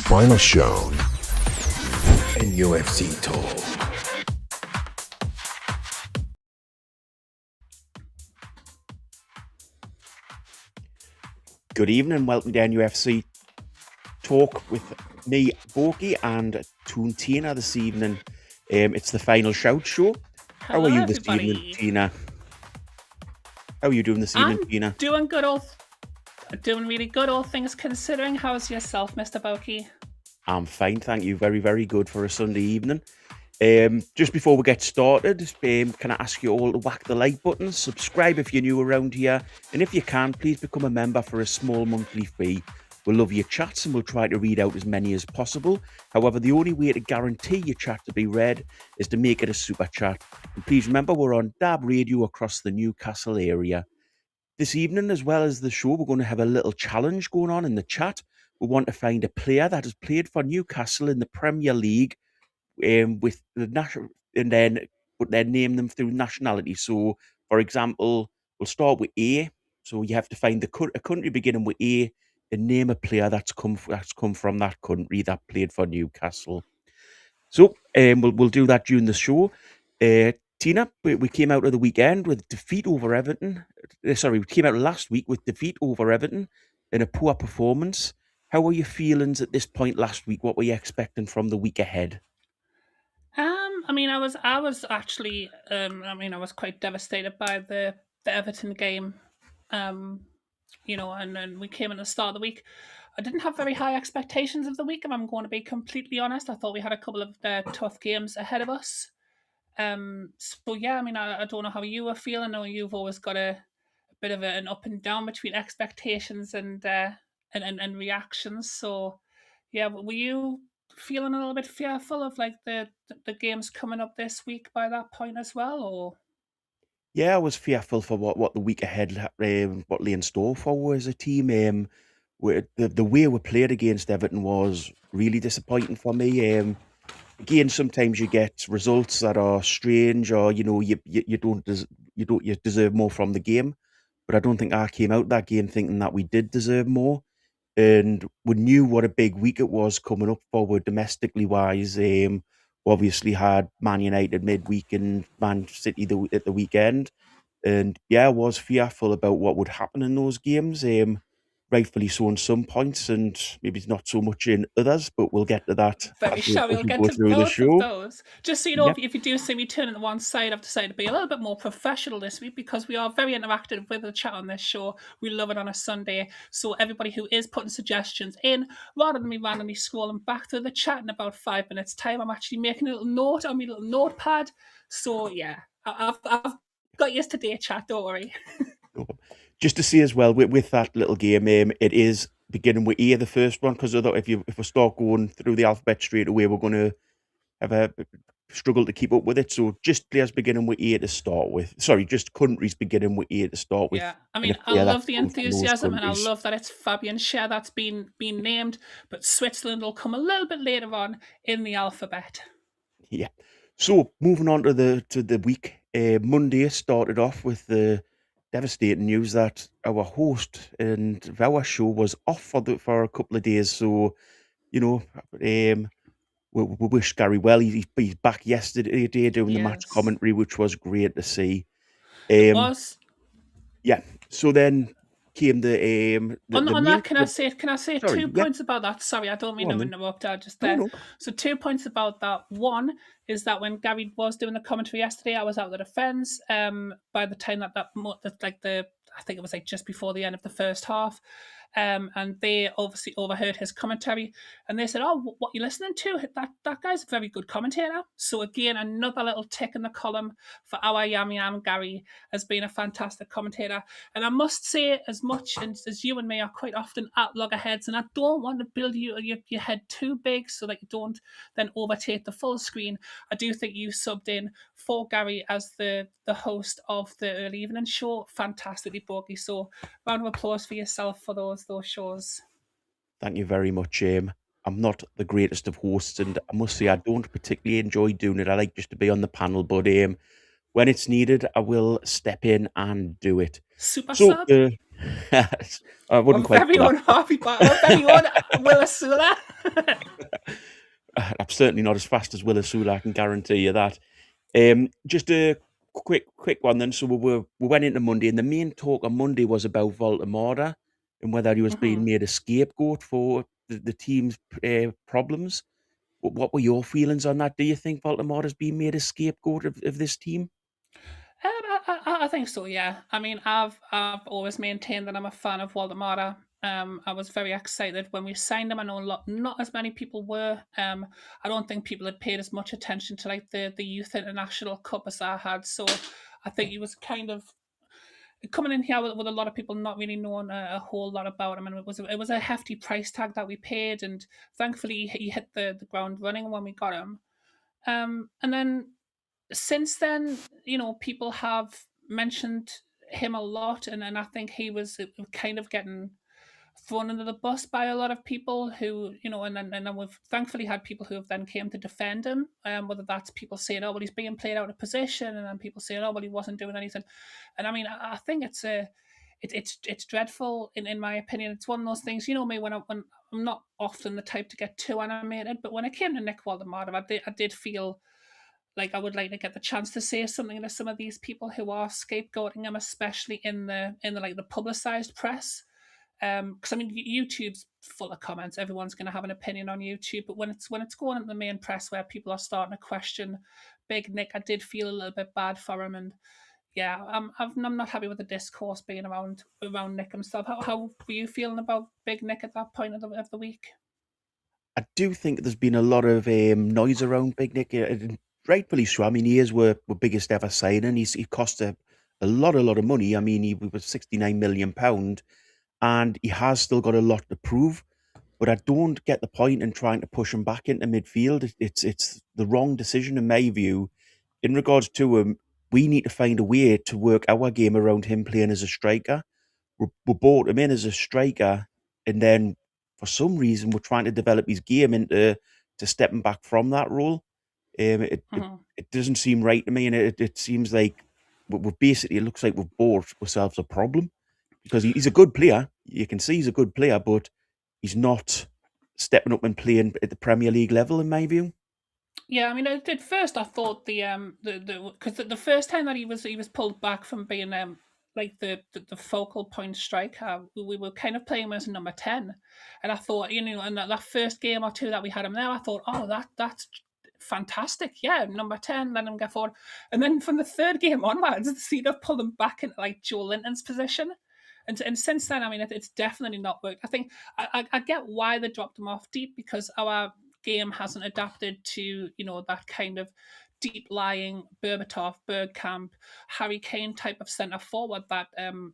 final show NUFC Talk. Good evening and welcome to NUFC Talk with me, Boaky, and Toon Tina this evening. It's the final shout show. How Hello, are you this everybody. evening, Tina? How are you doing this evening, I'm Tina? doing good, doing really good, all things considering. How's yourself, Mr. Boaky? I'm fine, thank you. Very, very good for a Sunday evening. Just before we get started, can I ask you all to whack the like button, subscribe if you're new around here, and if you can, please become a member for a small monthly fee. We'll love your chats and we'll try to read out as many as possible. However, the only way to guarantee your chat to be read is to make it a super chat. And please remember, we're on DAB radio across the Newcastle area. This evening, as well as the show, we're going to have a little challenge going on in the chat. We want to find a player that has played for Newcastle in the Premier League with the national, and then name them through nationality. So, for example, we'll start with A. So you have to find a country beginning with A and name a player that's come from that country that played for Newcastle. So we'll do that during the show. Tina, we came out of the weekend with defeat over Everton. We came out last week with defeat over Everton and a poor performance. How were your feelings at this point last week? What were you expecting from the week ahead? I was actually, I was quite devastated by the Everton game. And then we came in the start of the week. I didn't have very high expectations of the week, if I'm going to be completely honest. I thought we had a couple of tough games ahead of us. I don't know how you were feeling. I know you've always got a bit of an up and down between expectations and reactions. So, yeah, were you feeling a little bit fearful of like the games coming up this week by that point as well, or? Yeah, I was fearful for what the week ahead, what lay in store for us as a team. The way we played against Everton was really disappointing for me. Again, sometimes you get results that are strange, or you deserve more from the game. But I don't think I came out that game thinking that we did deserve more, and we knew what a big week it was coming up forward domestically wise. We obviously had Man United midweek and Man City at the weekend, and yeah, I was fearful about what would happen in those games. Rightfully so in some points, and maybe not so much in others. But we'll get to that Very sure as we'll we get go to through the both of show. those. Just so you know, Yep. if you do see me turning to one side, I've decided to be a little bit more professional this week because we are very interactive with the chat on this show. We love it on a Sunday. So everybody who is putting suggestions in, rather than me randomly scrolling back through the chat in about 5 minutes' time, I'm actually making a little note on my little notepad. So yeah, I've got you today, chat. Don't worry. Just to say as well with that little game, it is beginning with A, the first one, because if we start going through the alphabet straight away, we're going to have a struggle to keep up with it. So just players beginning with A to start with. Sorry, just countries beginning with A to start with. Yeah, A I player that's love the come from those enthusiasm, and I countries. love that it's Fabian Schär that's been named, but Switzerland will come a little bit later on in the alphabet. Yeah. So moving on to the week, Monday started off with the devastating news that our host and our show was off for a couple of days. So um, we wish Gary well. He's back yesterday doing the match Yes, commentary, which was great to see. it Um, was. yeah. So then came the On main. that, can I say Sorry. 2 points about that? Sorry, I don't Go mean on to then. interrupt. I just No, no. So 2 points about that. One is that when Gary was doing the commentary yesterday, I was out of the fence. By the time I think it was like just before the end of the first half. And they obviously overheard his commentary, and they said, "Oh, what you listening to? That guy's a very good commentator." So again, another little tick in the column for our Yam Yam Gary as being a fantastic commentator. And I must say, as much as you and me are quite often at loggerheads, and I don't want to build your head too big so that you don't then overtake the full screen, I do think you subbed in for Gary as the host of the early evening show fantastically, Boaky. So round of applause for yourself for those shows. Thank you very much. I'm not the greatest of hosts, and I must say I don't particularly enjoy doing it. I like just to be on the panel, but when it's needed, I will step in and do it. Super So sub. I Our wouldn't quite very go that own Harvey Bar, our very own Will Asula. I'm certainly not as fast as Willa Sula, I can guarantee you that. Just a quick one then. So we went into Monday, and the main talk on Monday was about Voltera and whether he was being Mhm. made a scapegoat for the team's problems. What were your feelings on that? Do you think Voltera's being made a scapegoat of this team? I think so. Yeah. I mean, I've always maintained that I'm a fan of Waldemar. I was very excited when we signed him. I know not as many people were. I don't think people had paid as much attention to like the Youth International Cup as I had. So I think he was kind of coming in here with a lot of people not really knowing a whole lot about him, and it was a hefty price tag that we paid, and thankfully he hit the ground running when we got him. And then since then, people have mentioned him a lot, and I think he was kind of getting thrown under the bus by a lot of people who, and then we've thankfully had people who have then came to defend him. Whether that's people saying, "Oh, well, he's being played out of position," and then people saying, "Oh, well, he wasn't doing anything." And I mean, I think it's dreadful in my opinion. It's one of those things, me, when I'm not often the type to get too animated, but when it came to Nick Waldemar, I did feel like I would like to get the chance to say something to some of these people who are scapegoating him, especially in the like the publicized press. Because I mean, YouTube's full of comments. Everyone's going to have an opinion on YouTube, but when it's going into the main press where people are starting to question Big Nick, I did feel a little bit bad for him, and yeah, I'm not happy with the discourse being around Nick himself. How were you feeling about Big Nick at that point of the week? I do think there's been a lot of noise around Big Nick, and rightfully so. I mean, he is our biggest ever signing. He cost a lot of money. I mean, he was £69 million, and he has still got a lot to prove. But I don't get the point in trying to push him back into midfield. It's the wrong decision in my view. In regards to him, we need to find a way to work our game around him playing as a striker. We brought him in as a striker, and then for some reason we're trying to develop his game into to stepping back from that role. Mhm. It doesn't seem right to me, and it seems like we've basically, it looks like we've bought ourselves a problem because he's a good player. You can see he's a good player, but he's not stepping up and playing at the Premier League level, in my view. Yeah, I mean, at first I thought the because the first time that he was pulled back from being like the focal point striker, we were kind of playing him as a number 10, and I thought, and that first game or two that we had him there, I thought, oh, that's fantastic, yeah, number 10, let him get forward, and then from the third game onwards, the seed have pulled him back into like Joe Linton's position. And since then, I mean, it's definitely not worked. I think I get why they dropped him off deep, because our game hasn't adapted to that kind of deep lying Berbatov, Bergkamp, Harry Kane type of centre forward that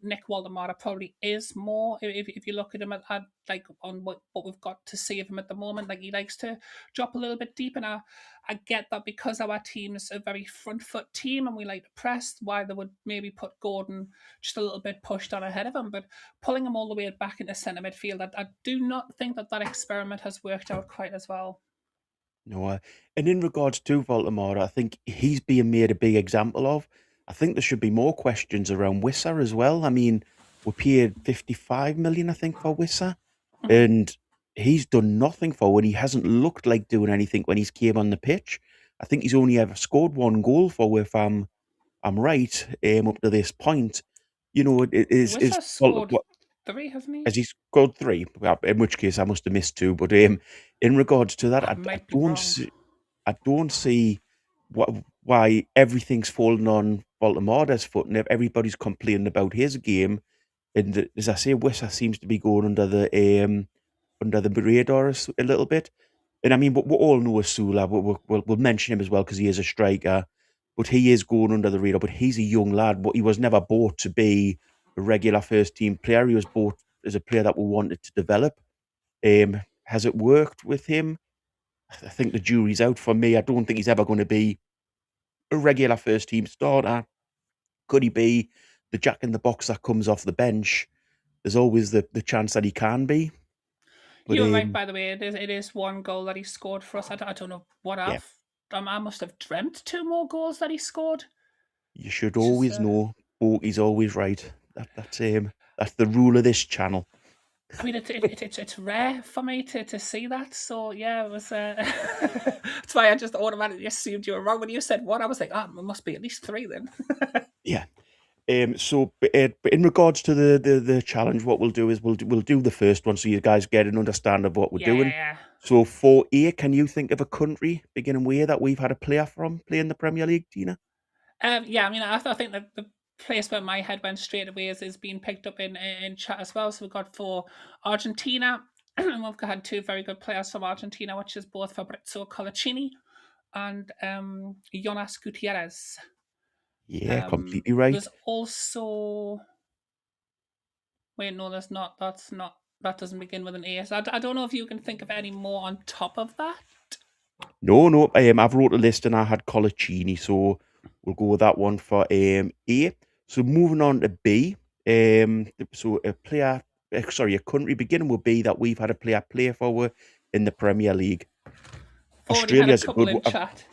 Nick Waldemar probably is more. If you look at him at like on what we've got to see of him at the moment, like he likes to drop a little bit deep, and I get that because our team is a very front foot team and we like to press, why they would maybe put Gordon just a little bit pushed on ahead of him, but pulling him all the way back into centre midfield, I do not think that experiment has worked out quite as well. No, and in regards to Voldemort, I think he's being made a big example of. I think there should be more questions around Wissa as well. I mean, we paid 55 million, I think, for Wissa, Mhm. and he's done nothing for when he hasn't looked like doing anything when he's came on the pitch. I think he's only ever scored one goal for, if I'm right, up to this point. It is Wissa scored three, hasn't he? has he scored three? Well, in which case I must have missed two. But in regards to that, I I might be don't wrong. see. I don't see why everything's fallen on Baltimore's foot and everybody's complaining about his game. And as I say, Wissa seems to be going under the radar a little bit. And I mean, we all know Sula. We'll mention him as well because he is a striker, but he is going under the radar. But he's a young lad. But he was never bought to be a regular first team player. He was bought as a player that we wanted to develop. Has it worked with him? I think the jury's out for me. I don't think he's ever going to be a regular first team starter. Could he be the jack in the box that comes off the bench? There's always the chance that he can be. But You're right, by the way. It is one goal that he scored for us. I don't know what yeah, I must have dreamt two more goals that he scored. you should It's just always know Boaky's always right. That's That's the rule of this channel. I mean, it's rare for me to see that. So yeah, it was. That's why I just automatically assumed you were wrong when you said one. I was like, oh, it must be at least three then. Yeah. So in regards to the challenge, what we'll do is we'll do the first one so you guys get an understanding of what we're Yeah, yeah, doing. yeah. So for A, can you think of a country beginning with that we've had a player from playing the Premier League, Tina? Yeah. I mean, I think that the place where my head went straight away is being picked up in chat as well. So we've got for Argentina, and we've had two very good players from Argentina, which is both Fabrizio Colaccini and Jonas Gutierrez. Yeah, completely right. There's also wait, no, there's not. That's not. That doesn't begin with an A. So I don't know if you can think of any more on top of that. No. I've wrote a list and I had Colaccini, so we'll go with that one for A. So moving on to B. So a country beginning with B that we've had a player play for in the Premier League. I've already had a Australia's a couple good in one. chat.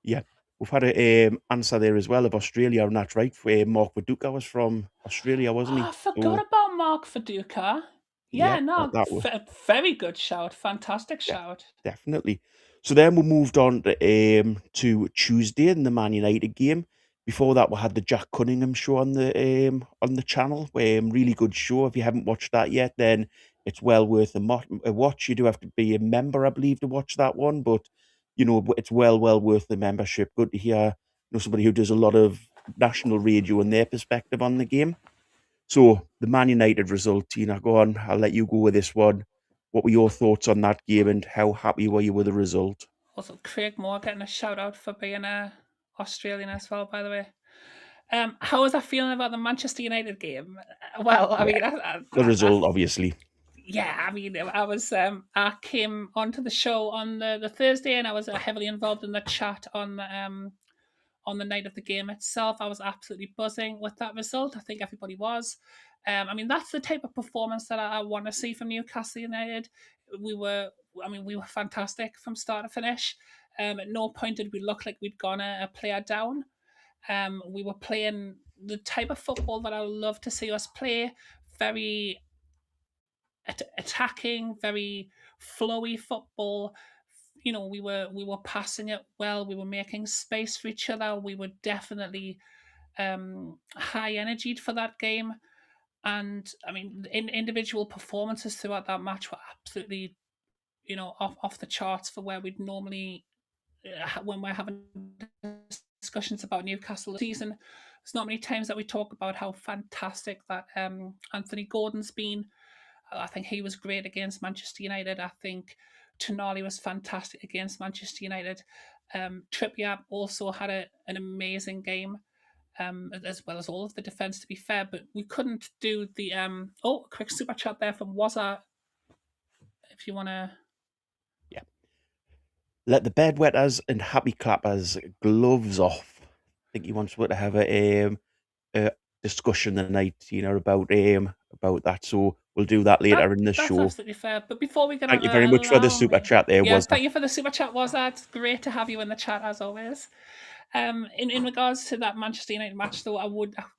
Yeah, we've had a answer there as well of Australia, and that's right. Mark Viduka was from Australia, wasn't Oh, he? I forgot So about Mark Viduka. yeah, Yeah, no, that was. very good shout. Fantastic Yeah, shout. definitely. So then we moved on to Tuesday in the Man United game. Before that, we had the Jack Cunningham show on the channel. Really good show. If you haven't watched that yet, then it's well worth a watch. You do have to be a member, I believe, to watch that one, but it's well worth the membership. Good to hear somebody who does a lot of national radio and their perspective on the game. So the Man United result, Tina, go on. I'll let you go with this one. What were your thoughts on that game, and how happy were you with the result? Also, Craig Moore getting a shout out for being a Australian as well, by the way. How was I feeling about the Manchester United game? Well, I Yeah, mean, the result, obviously. yeah, I mean, I was I came onto the show on the Thursday, and I was heavily involved in the chat on the night of the game itself. I was absolutely buzzing with that result. I think everybody was. I mean, that's the type of performance that I want to see from Newcastle United. We were, we were fantastic from start to finish. At no point did we look like we'd gone a player down. We were playing the type of football that I love to see us play. Very attacking, very flowy football. We were passing it well. We were making space for each other. We were definitely high energied for that game. And I mean, individual performances throughout that match were absolutely, off the charts for where we'd normally when we're having discussions about Newcastle this season. There's not many times that we talk about how fantastic that Anthony Gordon's been. I think he was great against Manchester United. I think Tonali was fantastic against Manchester United. Trippier also had an amazing game, as well as all of the defence, to be fair. But we couldn't do the a quick super chat there from Wazza. If you want to, Yeah. Let the bedwetters and happy clappers gloves off. I think he wants to have a discussion tonight, about that. So we'll do that later in the that's show. absolutely fair. But before we get Thank on, you very much for the allow super me. chat. There Yeah, was thank you for the super chat. It's great to have you in the chat as always. In regards to that Manchester United match, though, I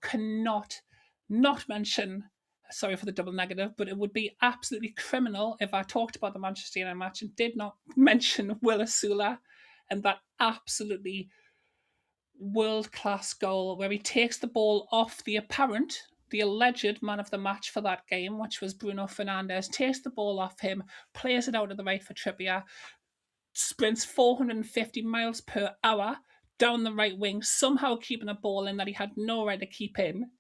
cannot not mention. Sorry for the double negative, but it would be absolutely criminal if I talked about the Manchester United match and did not mention Will Asula and that absolutely world class goal where he takes the ball off the alleged man of the match for that game, which was Bruno Fernandes, takes the ball off him, plays it out to the right for Trippier, sprints 450 miles per hour down the right wing, somehow keeping a ball in that he had no right to keep in,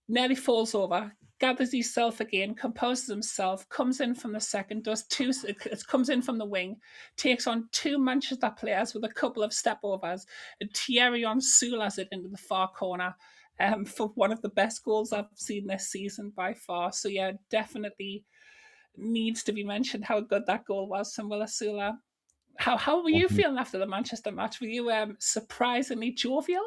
nearly falls over, gathers himself again, composes himself, comes in from the second, it comes in from the wing, takes on two Manchester players with a couple of step overs, and Thierry Onsoulas it into the far corner. For one of the best goals I've seen this season by far. So yeah, definitely needs to be mentioned how good that goal was from Will Asula. How were you Mhm. feeling after the Manchester match? Were you surprisingly jovial?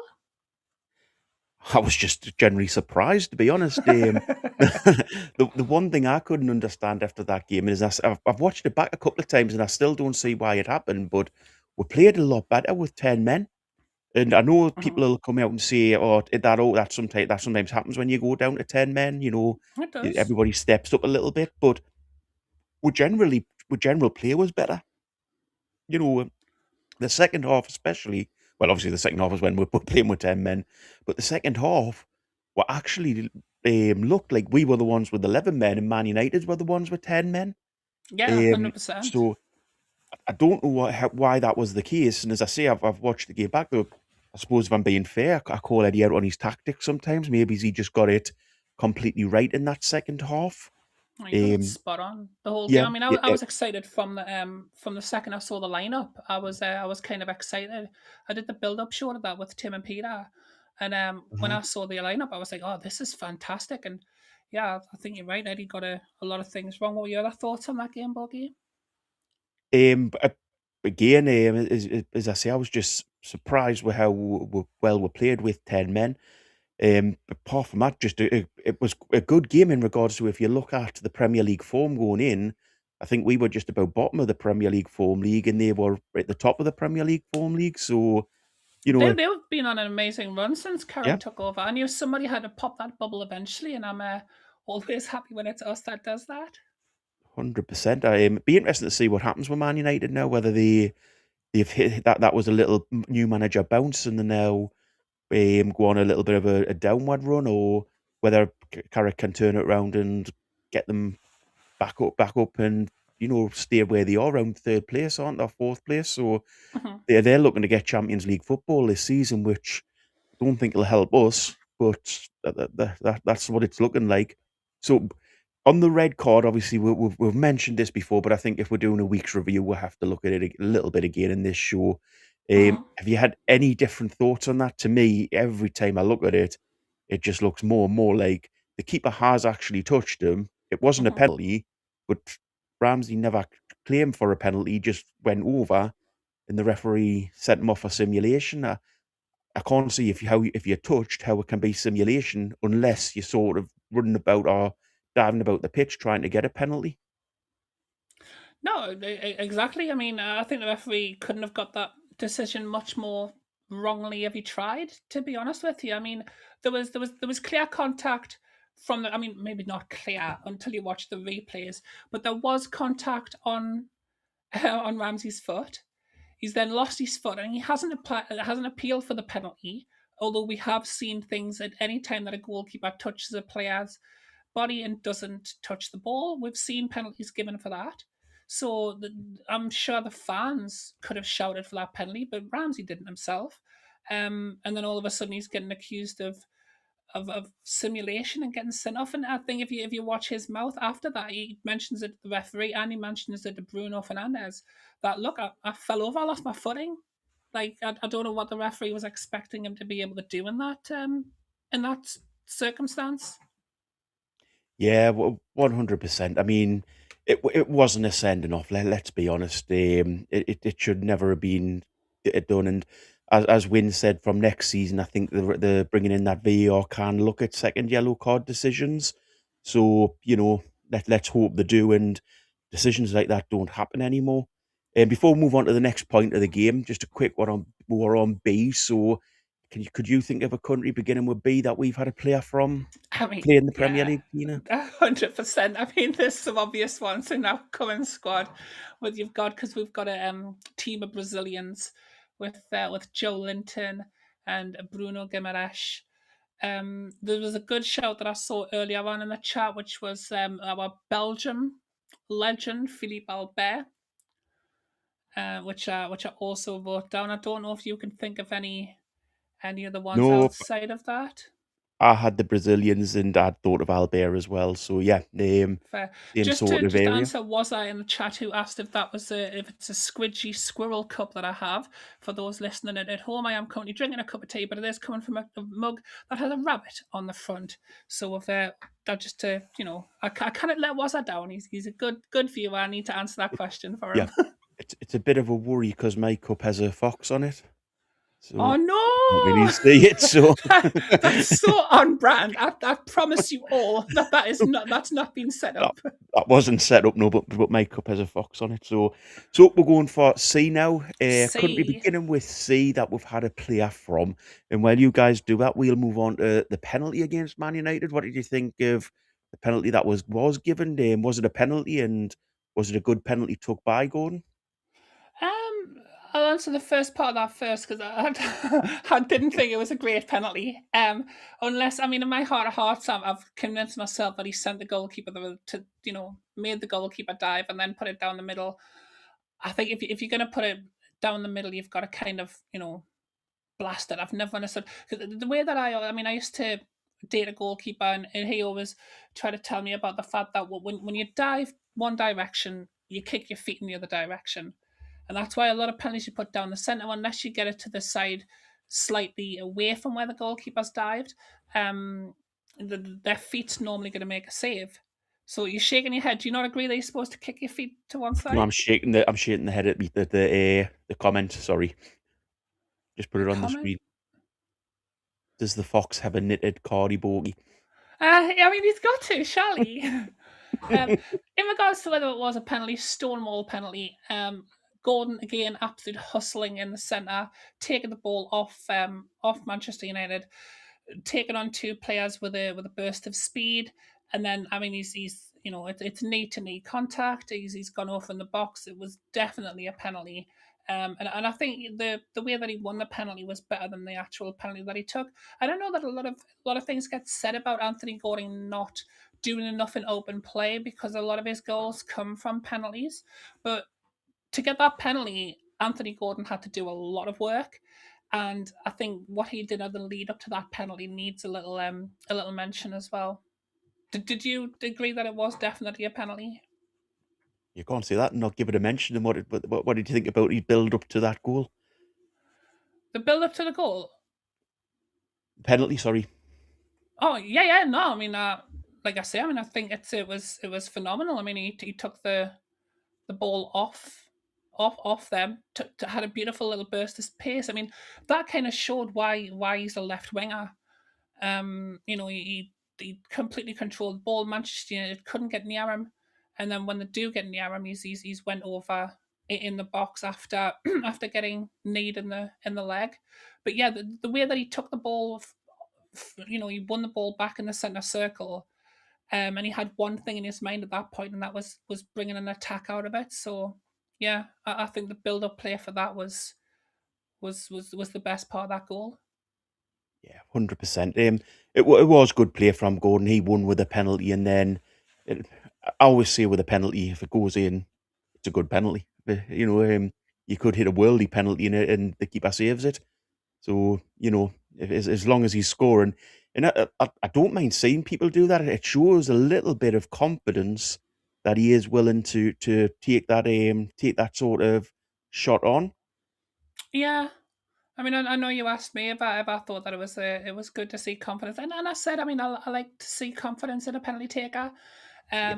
I was just generally surprised, to be honest. The one thing I couldn't understand after that game is I've watched it back a couple of times and I still don't see why it happened. But we played a lot better with 10 men. And I know Mhm. people will come out and say, "Oh, that sometimes happens when you go down to 10 men, It does. everybody steps up a little bit." But general play was better. You know, the second half especially, well, obviously the second half was when we were playing with 10 men, but the second half were actually, looked like we were the ones with 11 men and Man United were the ones with 10 men. Yeah, Um, 100%. so I don't know why that was the case. And as I say, I've watched the game back though. I suppose if I'm being fair, I call Eddie out on his tactics sometimes. Maybe he just got it completely right in that second half. Oh, you got it Um, spot on the whole game. yeah, I mean, yeah, I was excited from the second I saw the lineup. I was kind of excited. I did the build up show of that with Tim and Peter, and when uh-huh. I saw the lineup, I was like, oh, this is fantastic. And yeah, I think you're right. Eddie got a lot of things wrong. What were your other thoughts on that game, Boaky? But again, as I say, I was just surprised with how well we played with 10 men. Apart from that, it was a good game in regards to if you look at the Premier League form going in, I think we were just about bottom of the Premier League form league, and they were at the top of the Premier League form league. So, you know, They've been on an amazing run since yeah, Carrick took over. I knew somebody had to pop that bubble eventually, and I'm always happy when it's us that does that. 100%. It'd be interesting to see what happens with Man United now, whether they've hit that was a little new manager bounce, and then now go on a little bit of a downward run, or whether Carrick can turn it around and get them back up, and stay where they are around third place, aren't they? Fourth place. So Mhm. they're looking to get Champions League football this season, which I don't think it'll help us, but that's what it's looking like. So on the red card, obviously we've mentioned this before, but I think if we're doing a week's review, we'll have to look at it a little bit again in this show. Mhm. Have you had any different thoughts on that? To me, every time I look at it, it just looks more and more like the keeper has actually touched him. It wasn't a Mhm. penalty, but Ramsey never claimed for a penalty, he just went over, and the referee sent him off for simulation. I can't see if you're touched, how it can be simulation unless you're sort of running about or diving about the pitch trying to get a penalty. No, exactly. I mean, I think the referee couldn't have got that decision much more wrongly if he tried. To be honest with you, I mean, there was clear contact from the. I mean, maybe not clear until you watch the replays, but there was contact on on Ramsey's foot. He's then lost his foot, and he hasn't appealed for the penalty. Although we have seen things at any time that a goalkeeper touches a player's body and doesn't touch the ball. We've seen penalties given for that. So I'm sure the fans could have shouted for that penalty, but Ramsey didn't himself. And then all of a sudden he's getting accused of simulation and getting sent off. And I think if you watch his mouth after that, he mentions it to the referee and he mentions it to Bruno Fernandes that look, I fell over, I lost my footing. Like I don't know what the referee was expecting him to be able to do in that circumstance. Yeah, 100%. I mean, it wasn't a sending off. Let's be honest. It should never have been done. And as Wynne said, from next season, I think the bringing in that VAR can look at second yellow card decisions. So let's hope they do, and decisions like that don't happen anymore. And before we move on to the next point of the game, just a quick one on we're on B. So, could you think of a country beginning with B that we've had a player from I mean, play in the Premier yeah, League, Tina? 100%. I mean, there's some obvious ones in our current squad. What you've got because we've got a team of Brazilians with Joe Linton and Bruno Guimaraes. There was a good shout that I saw earlier on in the chat, which was our Belgium legend Philippe Albert, which I also wrote down. I don't know if you can think of any other ones No, outside of that. I had the Brazilians and I'd thought of Albert as well. So yeah, Fair. same Just sort to of just area. answer, was I in the chat who asked if that was if it's a squidgy squirrel cup that I have for those listening at home? I am currently drinking a cup of tea, but it is coming from a mug that has a rabbit on the front. So if that just to I can't let Wazza down. He's a good viewer. I need to answer that question for Yeah, him. it's a bit of a worry because my cup has a fox on it, Oh so can't really no! see it. So That's so on brand. I promise you all that is not that's not been set I up. That wasn't set up, no, but my cup has a fox on it. So we're going for C now. Country C. beginning with C that we've had a player from. And while you guys do that, we'll move on to the penalty against Man United. What did you think of the penalty that was given? Was it a penalty, and was it a good penalty took by Gordon? I'll answer the first part of that first because I didn't think it was a great penalty. Unless, I mean, in my heart of hearts, I've convinced myself that he sent the goalkeeper to, made the goalkeeper dive and then put it down the middle. I think if you're going to put it down the middle, you've got to kind of, blast it. I've never understood, because the way that I used to date a goalkeeper, and he always tried to tell me about the fact that when you dive one direction, you kick your feet in the other direction. And that's why a lot of penalties you put down the centre, unless you get it to the side slightly away from where the goalkeeper's dived, um, their feet's normally going to make a save. So you're shaking your head. Do you not agree that you're supposed to kick your feet to one No, side? I'm shaking the head at the comment. Sorry, just put The it on the comment? screen. Does the fox have a knitted cardi Boaky? I mean, he's got to, shall he? In regards to whether it was a penalty, Stonewall penalty, Gordon again, absolute hustling in the centre, taking the ball off Manchester United, taking on two players with a burst of speed, and then I mean he's it's knee to knee contact. He's gone off in the box. It was definitely a penalty. And I think the way that he won the penalty was better than the actual penalty that he took. I don't know that a lot of things get said about Anthony Gordon not doing enough in open play because a lot of his goals come from penalties. But to get that penalty, Anthony Gordon had to do a lot of work. And I think what he did at the lead up to that penalty needs a little mention as well. Did you agree that it was definitely a penalty? You can't say that and not give it a mention. And what did you think about his build up to that goal? The build up to the goal. Penalty, sorry. Oh yeah. No, I mean, like I say, I mean, I think it was phenomenal. I mean, he took the ball off them, had a beautiful little burst of pace. I mean, that kind of showed why he's a left winger. He completely controlled the ball. Manchester United couldn't get near him, and then when they do get near him, he's went over in the box after after getting kneed in the leg. But yeah, the way that he took the ball, he won the ball back in the center circle, and he had one thing in his mind at that point, and that was bringing an attack out of it. So yeah, I think the build up play for that was the best part of that goal. Yeah, 100%. It was good play from Gordon. He won with a penalty, and then I always say with a penalty, if it goes in, it's a good penalty. You could hit a worldly penalty in it, and the keeper saves it. So as long as he's scoring, and I don't mind seeing people do that. It shows a little bit of confidence that he is willing to take that sort of shot on. Yeah, I mean, I know you asked me if I thought that it was good to see confidence, and I said, I mean, I like to see confidence in a penalty taker. Yeah.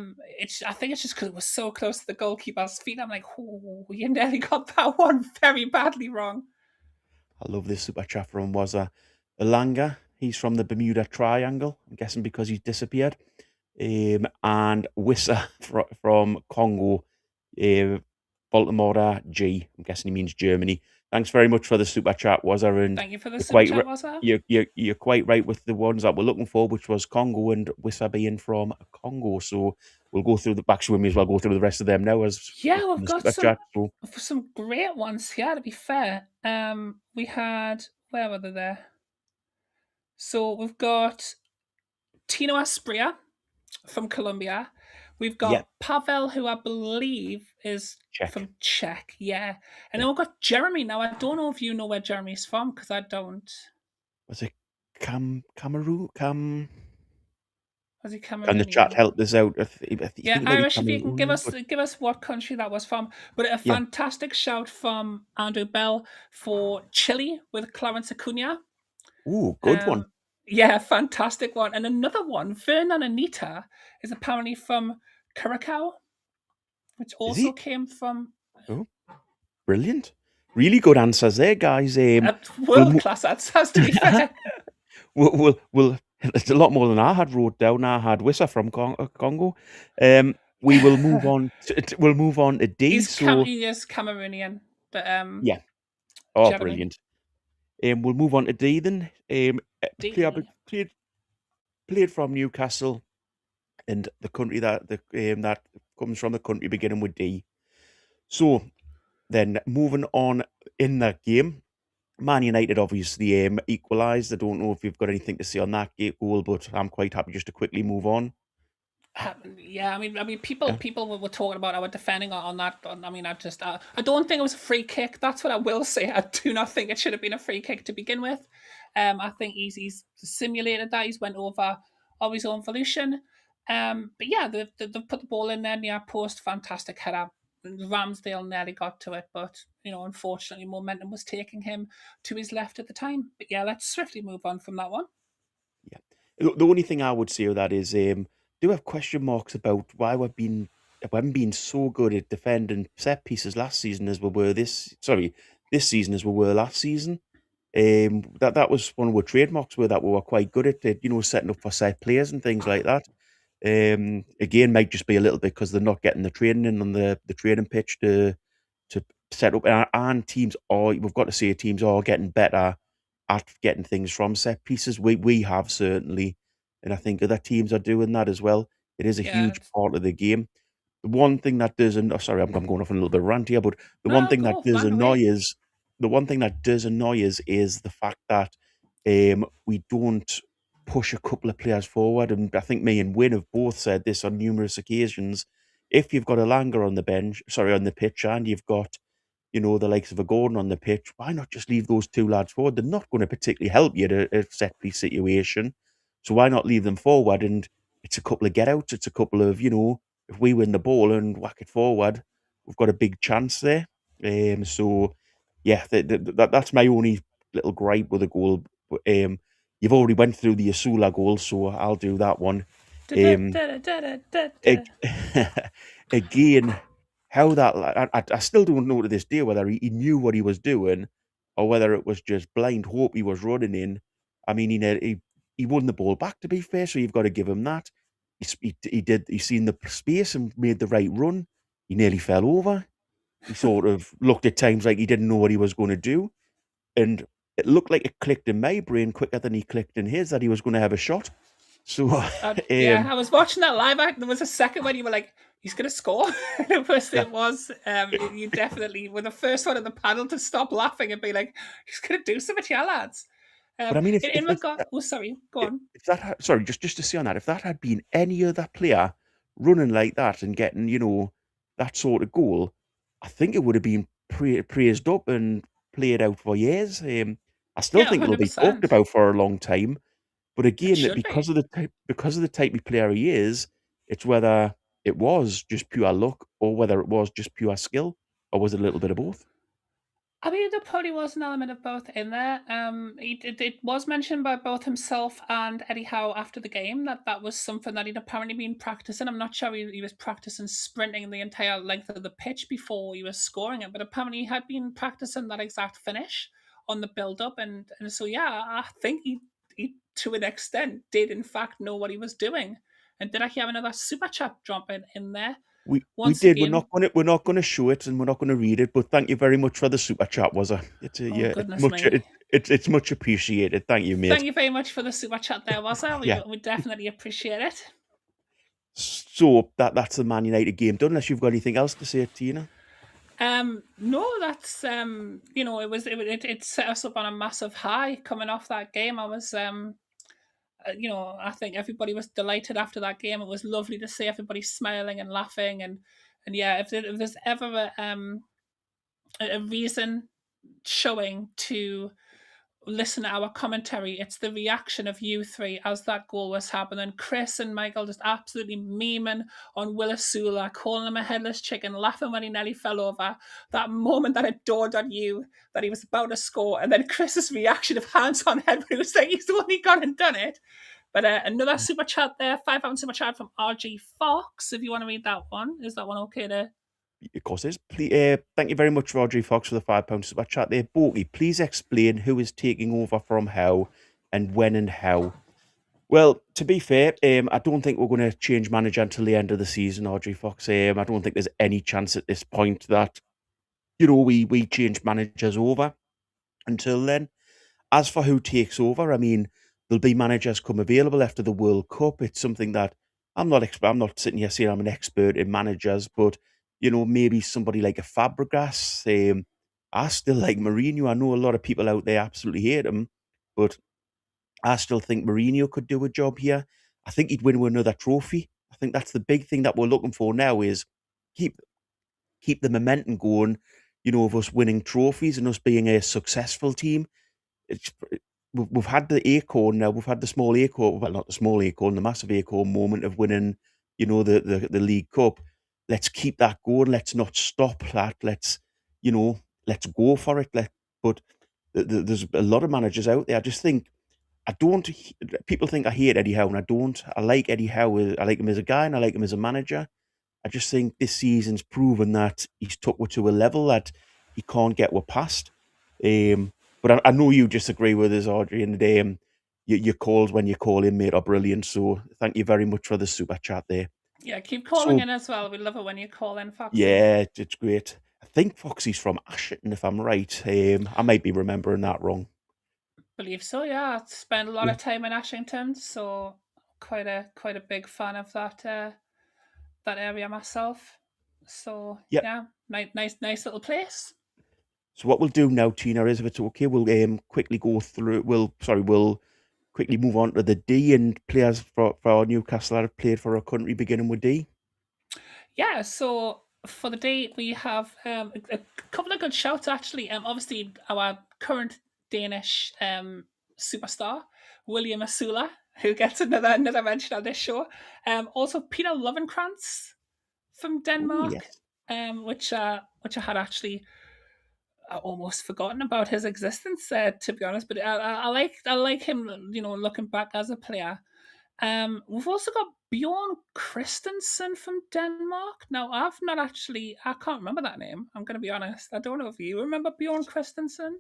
I think it's just because it was so close to the goalkeeper's feet. I'm like, oh, you nearly got that one very badly wrong. I love this super chat from Elanga. He's from the Bermuda Triangle. I'm guessing because he's disappeared. And Wissa from Congo. Voltera G. I'm guessing he means Germany. Thanks very much for the super chat, Wazza. And Thank you for the you're super quite chat, was that? you're quite right with the ones that we're looking for, which was Congo and Wissa being from Congo. So we'll go through the back swim as well. Go through the rest of them now as Yeah, we've the got super some chat. So some great ones here. To be fair, we had, where were they there? So we've got Tino Aspria from Colombia. We've yeah, got Pavel, who I believe is check. from Czech. Yeah, and Yeah. then we've got Jeremy. Now I don't know if you know where Jeremy's from because I don't. Was it Cameroon? Was he Can the chat Cameroonian? help us out? I think Yeah, it might be Irish. If you can give Cameroon, us but give us what country that was from, but a yeah. fantastic shout from Andrew Bell for Chile with Clarence Acuna. Ooh, good one. Um, yeah, fantastic one. And another one, Vernon Anita, is apparently from Curacao, which Is also he? came from Oh, brilliant. Really good answers there, guys. a We'll, world mo- class. That has to be fair. we'll, it's a lot more than I had wrote down. I had Wissa from Congo. we will move on. We'll move on to D. So He is Cameroonian, but yeah. do Oh, you know what I mean? brilliant. We'll move on to D then. D. Played from Newcastle and the country that comes from the country beginning with D. So then moving on in that game, Man United obviously equalised. I don't know if you've got anything to say on that goal, but I'm quite happy just to quickly move on. Yeah, I mean, Yeah. people were talking about our defending on that. I mean, I don't think it was a free kick. That's what I will say. I do not think it should have been a free kick to begin with. I think he's simulated that. He's went over of his own volition. But yeah, they put the ball in there near post. Fantastic header. Ramsdale nearly got to it, but unfortunately, momentum was taking him to his left at the time. But yeah, let's swiftly move on from that one. Yeah. The only thing I would say of that is, do have question marks about why we haven't been so good at defending set pieces last season as we were this season as we were last season. That was one of our trademarks, where that we were quite good at it, setting up for set players and things like that. Again, might just be a little bit because they're not getting the training in on the training pitch to set up, and we've got to say teams are getting better at getting things from set pieces. We have certainly, and I think other teams are doing that as well. It is a Yeah, huge part of the game. The one thing that does, and sorry, I'm going off on a little bit of rant here, but the one no, thing that go does bang away. annoy us, is the fact that we don't push a couple of players forward. And I think me and Win have both said this on numerous occasions. If you've got a Langer on the pitch, and you've got the likes of a Gordon on the pitch, why not just leave those two lads forward? They're not going to particularly help you at a set piece situation. So why not leave them forward? And it's a couple of get outs. It's a couple of, if we win the ball and whack it forward, we've got a big chance there. So, yeah, that's my only little gripe with the goal. But, you've already went through the Asula goal, so I'll do that one. Um, Da-da-da-da-da-da. ag- Again, how that I still don't know to this day whether he knew what he was doing or whether it was just blind hope he was running in. I mean, he won the ball back, to be fair, so you've got to give him that. He seen the space and made the right run. He nearly fell over. He sort of looked at times like he didn't know what he was going to do, and it looked like it clicked in my brain quicker than he clicked in his that he was going to have a shot. So, Yeah, I was watching that live. There was a second when you were like, "He's gonna score." It was. yeah. It was. You definitely were the first one in the panel to stop laughing and be like, "He's gonna do something to you lads." But I mean, In regard, oh sorry, go on. if that sorry, just to say on that, if that had been any other player running like that and getting, that sort of goal, I think it would have been praised up and played out for years. I still Yeah, think it'll hundred be talked percent. about for a long time. But It again, that should be. because of the type of player he is, it's whether it was just pure luck or whether it was just pure skill, or was it a little bit of both? I mean, there probably was an element of both in there. It was mentioned by both himself and Eddie Howe after the game that that was something that he'd apparently been practicing. I'm not sure he was practicing sprinting the entire length of the pitch before he was scoring it, but apparently he had been practicing that exact finish on the build up, and so yeah, I think he to an extent did in fact know what he was doing. And did I hear another super chat drop in there We once did. again? We're not gonna show it and we're not gonna read it. But thank you very much for the super chat. Was it? Oh Yeah. goodness me. It's much appreciated. Thank you, Thank mate. you very much for the super chat there, was there? Yeah. We definitely appreciate it. So that's the Man United game done. Unless you've got anything else to say, Tina. No, that's it set us up on a massive high coming off that game. I was I think everybody was delighted after that game. It was lovely to see everybody smiling and laughing and yeah, if there's ever a reason showing to listen to our commentary, it's the reaction of you three as that goal was happening. Chris and Michael just absolutely memeing on Willis Sula, calling him a headless chicken, laughing when he nearly fell over. That moment that it dawned on you that he was about to score, and then Chris's reaction of hands on head when he was saying he's the one who gone and done it. But another super chat there, £5 super chat from RG Fox. If you want to read that one, is that one okay to? Of course, it is. Thank you very much, Roger Fox, for the £5 super chat there. Boaky, please explain who is taking over from how and when and how. Well, to be fair, I don't think we're going to change manager until the end of the season, Audrey Fox. I don't think there's any chance at this point that we change managers over until then. As for who takes over, I mean, there'll be managers come available after the World Cup. It's something that I'm not sitting here saying I'm an expert in managers, but maybe somebody like a Fabregas. I still like Mourinho. I know a lot of people out there absolutely hate him, but I still think Mourinho could do a job here. I think he'd win with another trophy. I think that's the big thing that we're looking for now is keep keep the momentum going, of us winning trophies and us being a successful team. It's, we've had the acorn now. We've had the small acorn, well, not the small acorn, the massive acorn moment of winning, the League Cup. Let's keep that going. Let's not stop that. Let's go for it. But there's a lot of managers out there. I just think I don't. People think I hate Eddie Howe, and I don't. I like Eddie Howe. I like him as a guy, and I like him as a manager. I just think this season's proven that he's took her to a level that he can't get her past. But I know you disagree with us, Audrey, and your calls when you call in, mate, are brilliant. So thank you very much for the super chat there. Yeah, keep calling So in as well. We love it when you call in, Foxy. yeah, it's great. I think Foxy's from Ashton, if I'm right. I might be remembering that wrong. Believe so, yeah. I spent a lot Yeah. of time in Ashington, so quite a big fan of that area myself. So Yeah. yeah, nice little place. So what we'll do now, Tina, is if it's okay, we'll quickly go through. We'll quickly move on to the D and players for Newcastle that have played for our country, beginning with D. Yeah, so for the day we have a couple of good shouts actually. Obviously our current Danish superstar William Asula, who gets another mention on this show. Also Peter Lovenkrantz from Oh Denmark, yes, which I had actually almost forgotten about his existence, to be honest. But I like him, looking back as a player. We've also got Bjorn Christensen from Denmark. Now, I can't remember that name. I'm going to be honest. I don't know if you remember Bjorn Christensen.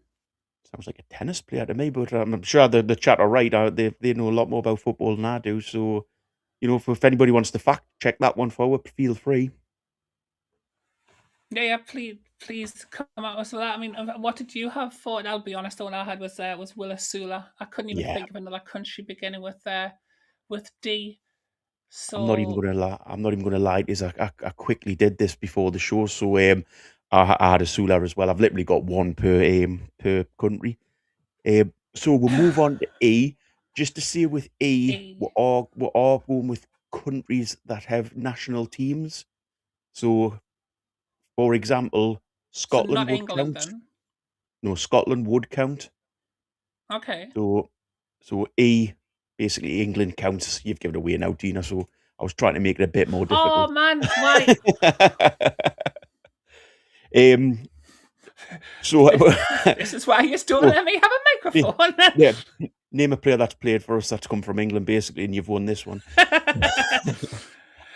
sounds like a tennis player to me, but I'm sure the chat are right. They know a lot more about football than I do. So if anybody wants to fact check that one forward, feel free. Yeah, please come out with that. I mean, what did you have for it? I'll be honest. All I had was Willis Sula. I couldn't even Yeah, think of another country beginning with D. I'm not even So gonna lie. I'm not even gonna lie. Is I quickly did this before the show, so I had a Sula as well. I've literally got one per country. So we'll move on to E. Just to see with E, A. we're all going with countries that have national teams. So, for example, So Scotland not would England count. then. No, Scotland would count. Okay. So E, basically England counts. You've given away now, Dina. So I was trying to make it a bit more Oh difficult. man, why? um. So This is why you don't so let me have a yeah, microphone. yeah, name a player that's played for us that's come from England, basically, and you've won this one.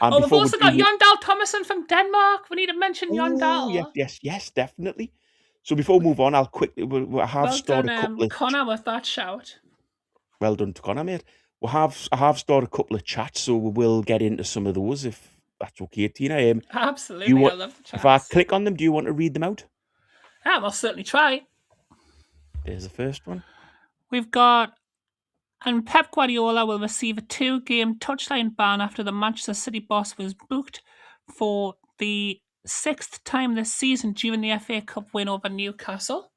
And Oh, we've before we also got do, Jon Dahl Thomason from Denmark. We need to mention Jon oh yes, Dahl. yes, yes, definitely. So before we move on, I'll quickly I have Well started done, a couple of Connor, with that shout. well done to Connor, mate. I have started a couple of chats, so we will get into some of those if that's okay, Tina. Do you Absolutely, I want love the if I chats. click on them? Do you want to read them out? Yeah, I'll certainly try. There's the first one. We've got, and Pep Guardiola will receive a 2-game touchline ban after the Manchester City boss was booked for the 6th time this season during the FA Cup win over Newcastle.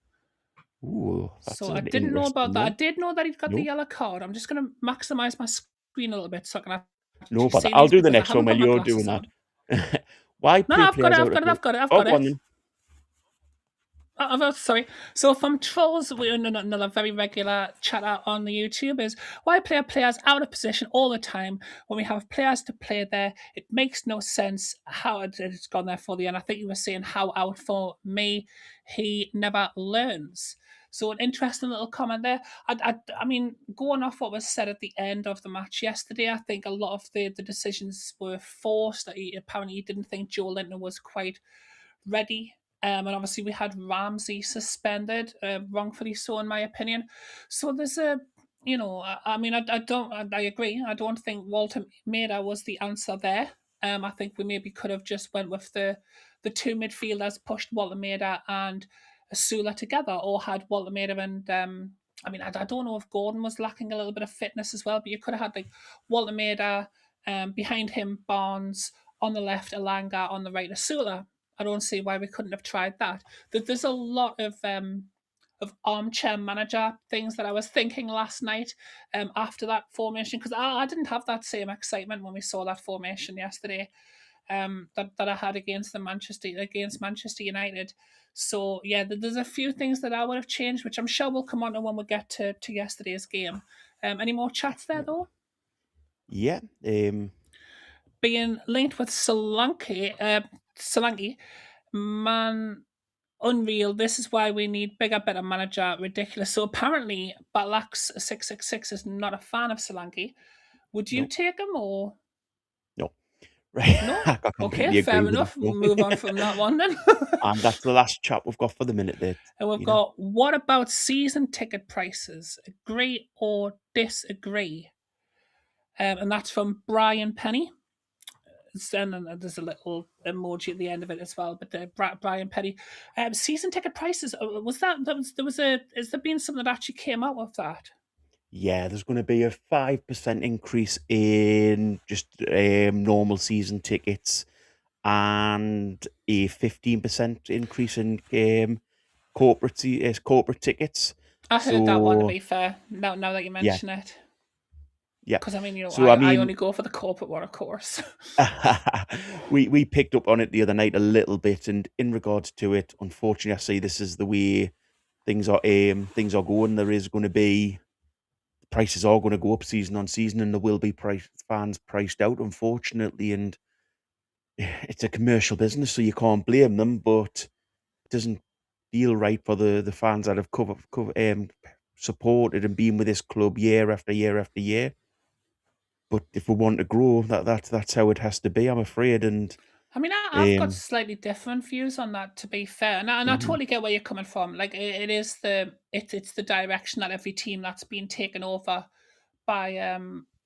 Ooh, that's So I an didn't know about interesting that. I one. did know that he'd got the No, yellow card. I'm just going to maximize my screen a little bit so I can no actually bother. see I'll these do the because I next one haven't while got my you're doing glasses that. on. Why No, no, play players out of place? I've Oh, got go on it. then. Sorry. So from trolls, another very regular chatter on the YouTube is why play players out of position all the time when we have players to play there? It makes no sense how it's gone there for the end. I think you were saying how out for me, he never learns. So an interesting little comment there. I mean, going off what was said at the end of the match yesterday, I think a lot of the decisions were forced. That apparently he didn't think Joe Linton was quite ready. And obviously we had Ramsey suspended, wrongfully so in my opinion. So there's I mean, I don't. I agree. I don't think Walter Maida was the answer there. I think we maybe could have just went with the two midfielders, pushed Walter Maida and Asula together, or had Walter Maida and I mean, I don't know if Gordon was lacking a little bit of fitness as well, but you could have had like Walter Maida, behind him Barnes, on the left Alanga, on the right Asula. I don't see why we couldn't have tried that. There's a lot of armchair manager things that I was thinking last night after that formation, because I didn't have that same excitement when we saw that formation yesterday, that I had against Manchester United. So yeah, there's a few things that I would have changed, which I'm sure we'll come on to when we get to yesterday's game. Any more chats there though? Yeah. Being linked with Solanke, man, unreal. This is why we need bigger, better manager. Ridiculous. So apparently, Batlax666 is not a fan of Solanke. Would you No. take him or No. Right. no? I Okay, completely agree fair with enough. you. We'll move on from that one then. And that's the last chat we've got for the minute there. And we've got, what about season ticket prices? Agree or disagree? And that's from Brian Penny. And then there's a little emoji at the end of it as well. But Brian Penny, season ticket prices, was has there been something that actually came out of that? Yeah, there's going to be a 5% increase in just normal season tickets and a 15% increase in corporate tickets. I heard that one, to So be fair. Now that you yeah, mention it, yeah. because I mean, So I I mean, only go for the corporate one, of course. we picked up on it the other night a little bit, and in regards to it, unfortunately, I see this is the way things are going. There is going to be prices are going to go up season on season, and there will be fans priced out, unfortunately, and it's a commercial business, so you can't blame them, but it doesn't feel right for the fans that have supported and been with this club year after year after year. But if we want to grow, that's how it has to be, I'm afraid. And I mean, I've got um, slightly different views on that, to be fair, and I mhm, totally get where you're coming from. Like, it's the direction that every team that's been taken over by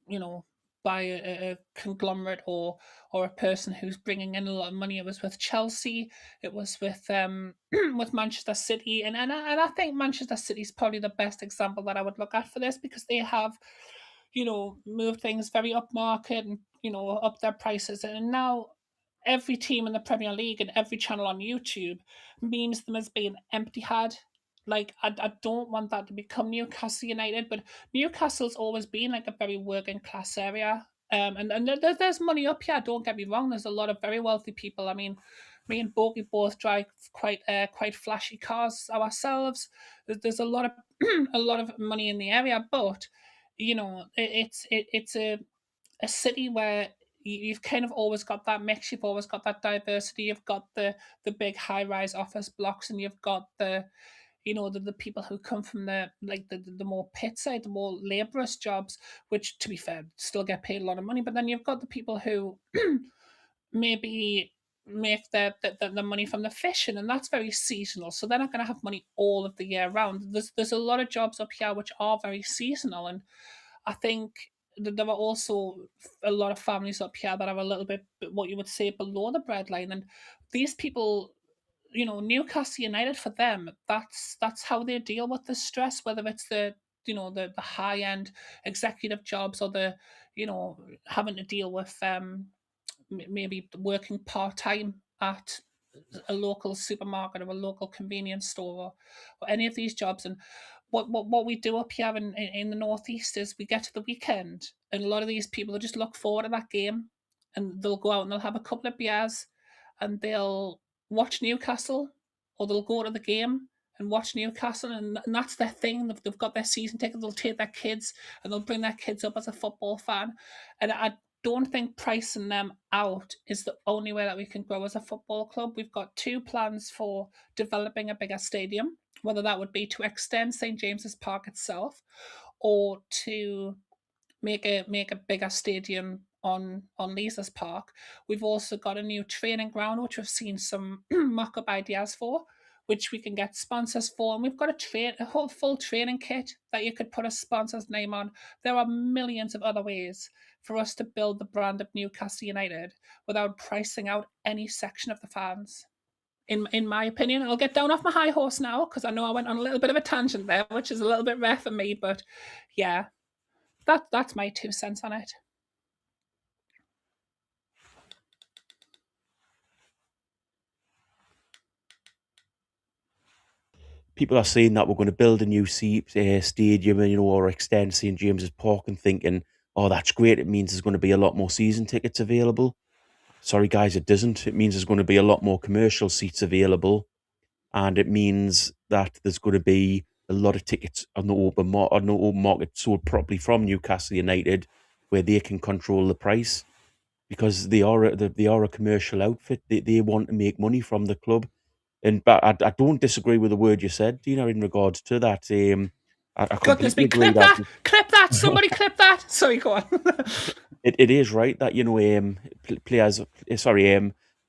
you know by a conglomerate or a person who's bringing in a lot of money. It was with Chelsea, it was with with Manchester City, and I think Manchester City is probably the best example that I would look at for this, because they have moved things very upmarket and up their prices, and now every team in the Premier League and every channel on YouTube memes them as being empty had. Like, I don't want that to become Newcastle United, but Newcastle's always been like a very working class area. And there's money up here. Don't get me wrong. There's a lot of very wealthy people. I mean, me and Boaky both drive quite flashy cars ourselves. There's a lot of a lot of money in the area, but it's a city where you've kind of always got that mix. You've always got that diversity. You've got the big high rise office blocks, and you've got the people who come from the more pit side, the more laborious jobs, which, to be fair, still get paid a lot of money. But then you've got the people who maybe make the money from the fishing, and that's very seasonal. So they're not going to have money all of the year round. There's a lot of jobs up here which are very seasonal, and I think that there are also a lot of families up here that are a little bit what you would say below the breadline, and these people, Newcastle United, for them, that's how they deal with the stress, whether it's the high end executive jobs, or having to deal with maybe working part time at a local supermarket or a local convenience store, or any of these jobs. And what we do up here in the northeast is we get to the weekend, and a lot of these people just look forward to that game, and they'll go out and they'll have a couple of beers, and they'll watch Newcastle, or they'll go to the game and watch Newcastle, and that's their thing. They've got their season ticket. They'll take their kids, and they'll bring their kids up as a football fan. And I don't think pricing them out is the only way that we can grow as a football club. We've got two plans for developing a bigger stadium, whether that would be to extend St James's Park itself, or to make a bigger stadium on Leazes Park. We've also got a new training ground, which we've seen some mock-up ideas for, which we can get sponsors for. And we've got a whole full training kit that you could put a sponsor's name on. There are millions of other ways for us to build the brand of Newcastle United without pricing out any section of the fans. In my opinion, I'll get down off my high horse now because I know I went on a little bit of a tangent there, which is a little bit rare for me. But yeah, that's my 2 cents on it. People are saying that we're going to build a new stadium, and or extend St James's Park, and thinking, "Oh, that's great! It means there's going to be a lot more season tickets available." Sorry, guys, it doesn't. It means there's going to be a lot more commercial seats available, and it means that there's going to be a lot of tickets on the open market sold properly from Newcastle United, where they can control the price, because they are a commercial outfit. They want to make money from the club. But I don't disagree with the word you said, Dina, in regards to that. I Goodness completely me, agree clip that, somebody clip that. Sorry, go on. it is right that, players,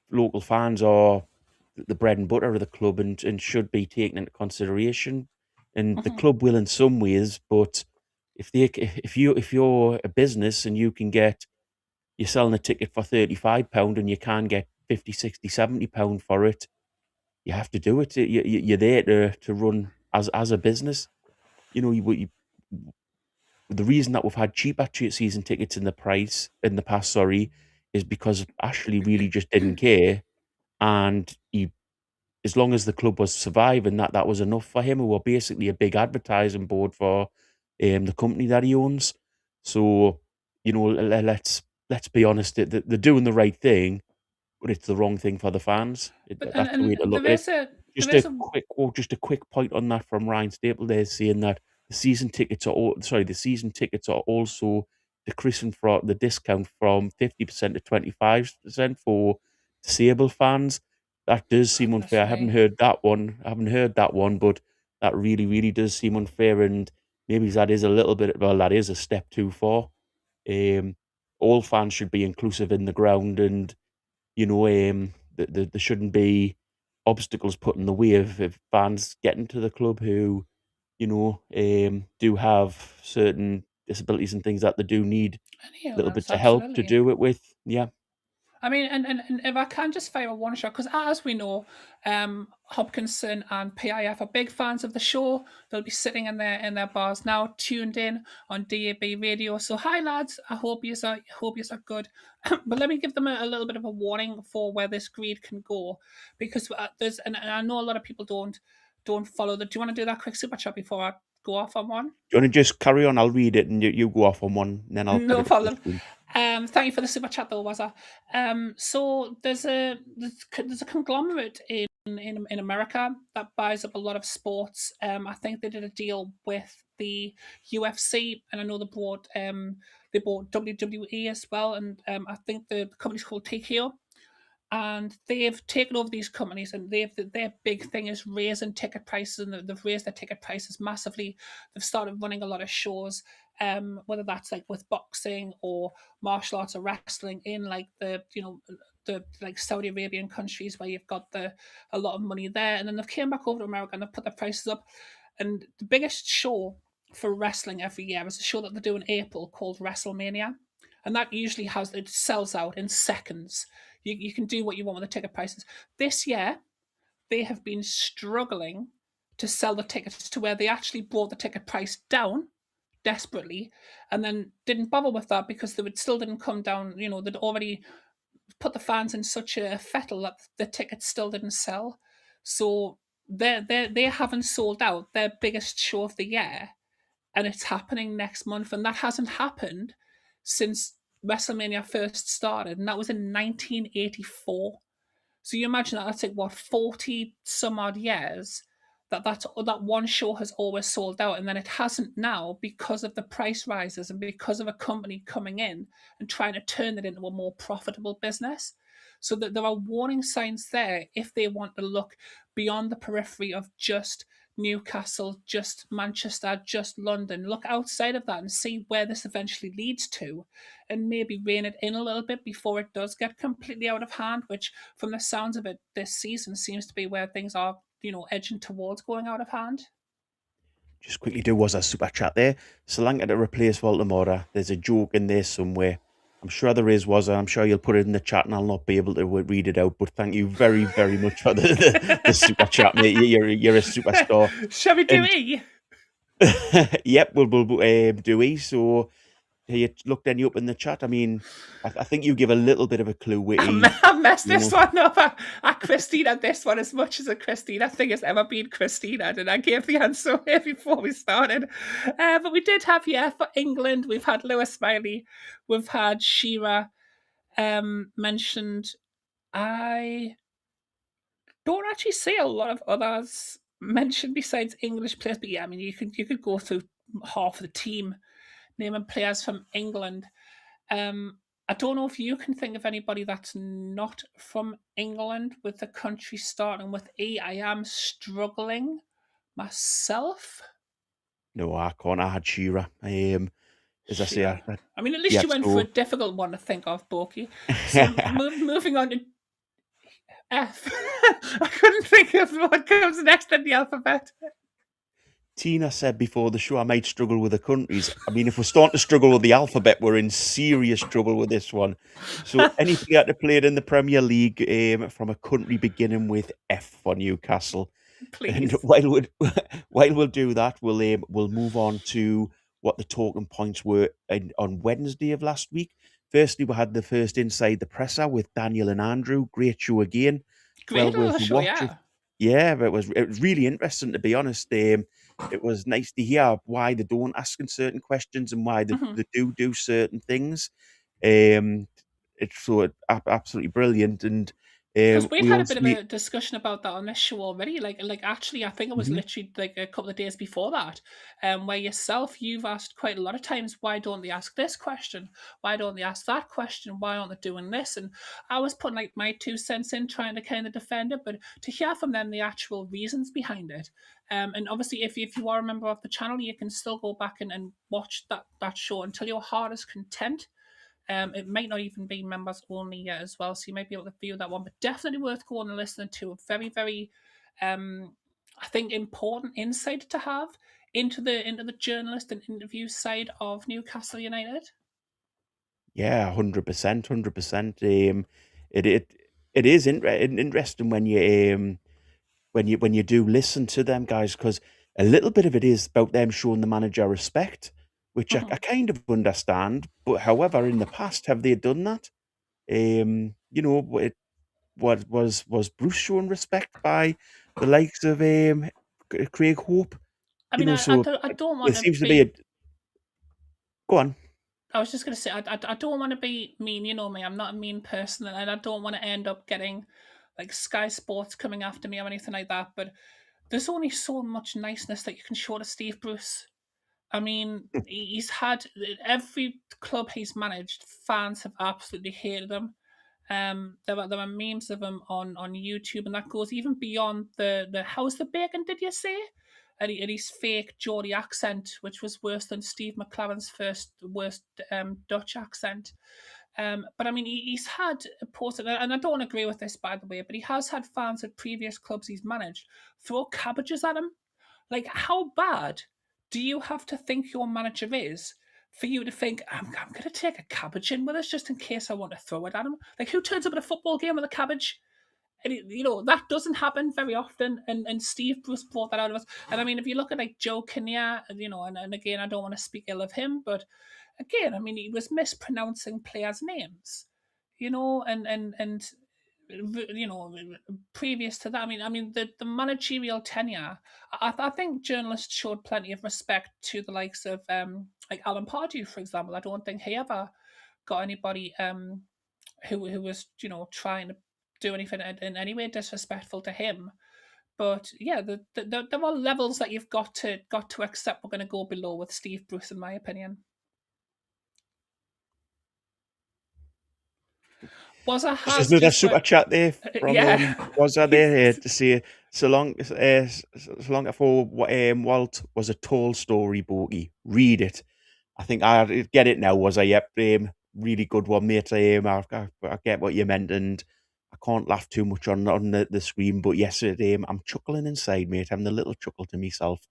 local fans are the bread and butter of the club, and should be taken into consideration. And the club will in some ways, but if you're a business and you're selling a ticket for £35 and you can get 50, 60, £70 for it, you have to do it. You're there to run as a business. The reason that we've had cheaper season tickets in the past, is because Ashley really just didn't care, and as long as the club was surviving, that was enough for him. We were basically a big advertising board for the company that he owns. So, let's be honest, they're doing the right thing, but it's the wrong thing for the fans. But That's the way to look there at it. is a Just there is a a just a quick point on that from Ryan Staple there, saying that the season tickets are also decreasing for the discount from 50% to 25% for disabled fans. That does seem goodness unfair. I haven't me. heard that one. But that really, really does seem unfair. And maybe that is a step too far. Um, all fans should be inclusive in the ground, and there shouldn't be obstacles put in the way of fans getting to the club who, do have certain disabilities and things that they do need Any little illness, bits of help to absolutely. do it with. Yeah. I mean, and if I can just fire one shot, because as we know, Hopkinson and PIF are big fans of the show. They'll be sitting in their bars now, tuned in on DAB radio. So hi lads, I hope you are good. But let me give them a little bit of a warning for where this greed can go, because and I know a lot of people don't follow that. Do you want to do that quick super chat before I go off on one? Do you want to just carry on? I'll read it and you go off on one, and then I'll put No it up on the problem. screen. Thank you for the super chat, though, Wazza. So there's a conglomerate in America that buys up a lot of sports. I think they did a deal with the UFC, and I know they bought WWE as well, and I think the company's called TKO, and they've taken over these companies, and their big thing is raising ticket prices, and they've raised their ticket prices massively. They've started running a lot of shows, whether that's like with boxing or martial arts or wrestling in like the like Saudi Arabian countries where you've got a lot of money there, and then they've came back over to America and they've put their prices up. And the biggest show for wrestling every year is a show that they do in April called WrestleMania, and that usually it sells out in seconds. You can do what you want with the ticket prices. This year, they have been struggling to sell the tickets to where they actually brought the ticket price down desperately, and then didn't bother with that because they still didn't come down. They'd already put the fans in such a fettle that the tickets still didn't sell. So they haven't sold out their biggest show of the year, and it's happening next month, and that hasn't happened since WrestleMania first started, and that was in 1984. So you imagine that's like what 40 some odd years that one show has always sold out, and then it hasn't now because of the price rises and because of a company coming in and trying to turn it into a more profitable business. So that there are warning signs there if they want to look beyond the periphery of just Newcastle, just Manchester, just London. Look outside of that and see where this eventually leads to, and maybe rein it in a little bit before it does get completely out of hand, which, from the sounds of it, this season seems to be where things are edging towards going out of hand. Just quickly do was a super chat there. Sri Lanka to replace Voltera. There's a joke in there somewhere. I'm sure there is, was. I'm sure you'll put it in the chat and I'll not be able to read it out. But thank you very, very much for the super chat, mate. You're a superstar. Shall we do And E? yep, we'll do E. So you looked any up in the chat? I mean, I think you give a little bit of a clue where I messed this one up. I Christina this one as much as a Christina thing has ever been Christina, and I gave the answer here before we started. But we did have, for England, we've had Lewis Smiley, we've had Shearer mentioned. I don't actually see a lot of others mentioned besides English players, but yeah, I mean, you could go through half of the team naming players from England. I don't know if you can think of anybody that's not from England with the country starting with E. I am struggling myself. No, I can't. I had Shearer. As I say, I mean, at least you went for a difficult one to think of, Boaky. So moving on to F. I couldn't think of what comes next in the alphabet. Tina said before the show I might struggle with the countries. I mean, if we're starting to struggle with the alphabet, we're in serious trouble with this one. So any player that played in the Premier League from a country beginning with F for Newcastle. Please. And while we'll do that, we'll move on to what the talking points were on Wednesday of last week. Firstly, we had the first Inside the Presser with Daniel and Andrew. Great show again. Great show, yeah. Yeah, but it was really interesting, to be honest. It was nice to hear why they don't asking certain questions and why they do certain things. It's so absolutely brilliant. And because we had a bit of a discussion about that on this show already. Like actually, I think it was literally like a couple of days before that, where you've asked quite a lot of times, why don't they ask this question? Why don't they ask that question? Why aren't they doing this? And I was putting like my 2 cents in, trying to kind of defend it, but to hear from them the actual reasons behind it. And obviously, if you are a member of the channel, you can still go back and watch that show until your heart is content. It might not even be members only yet as well, so you might be able to view that one, but definitely worth going and listening to. A very, very, I think, important insight to have into the journalist and interview side of Newcastle United. Yeah, 100%, 100%. It is interesting when you do listen to them guys, because a little bit of it is about them showing the manager respect, which I kind of understand. But however, in the past, have they done that? What was Bruce showing respect by the likes of Craig Hope? I mean, I don't want to be. Go on. I was just going to say, I don't want to be mean. You know me, I'm not a mean person, and I don't want to end up getting like Sky Sports coming after me or anything like that. But there's only so much niceness that you can show to Steve Bruce. I mean, he's had every club he's managed. Fans have absolutely hated him. There were memes of him on YouTube, and that goes even beyond the how's the bacon? Did you say? And his fake Geordie accent, which was worse than Steve McLaren's worst Dutch accent. But I mean, he's had posted, and I don't agree with this, by the way, but he has had fans at previous clubs he's managed throw cabbages at him. Like, how bad do you have to think your manager is for you to think, I'm going to take a cabbage in with us just in case I want to throw it at him? Like, who turns up at a football game with a cabbage? And, that doesn't happen very often. And Steve Bruce brought that out of us. And I mean, if you look at like Joe Kinnear, and again, I don't want to speak ill of him, but again, I mean, he was mispronouncing players' names, and previous to that, I mean, the managerial tenure, I think journalists showed plenty of respect to the likes of like Alan Pardew, for example. I don't think he ever got anybody who was trying to do anything in any way disrespectful to him. But yeah, there are levels that you've got to accept. We're going to go below with Steve Bruce, in my opinion. Was I has just another super chat there from was I there to say so long before Walt was a tall story, Boaky. Read it. I think I get it now. Was I? Yep. Really good one, mate. I get what you meant, and I can't laugh too much on the screen, but yesterday I'm chuckling inside, mate. I'm the little chuckle to myself.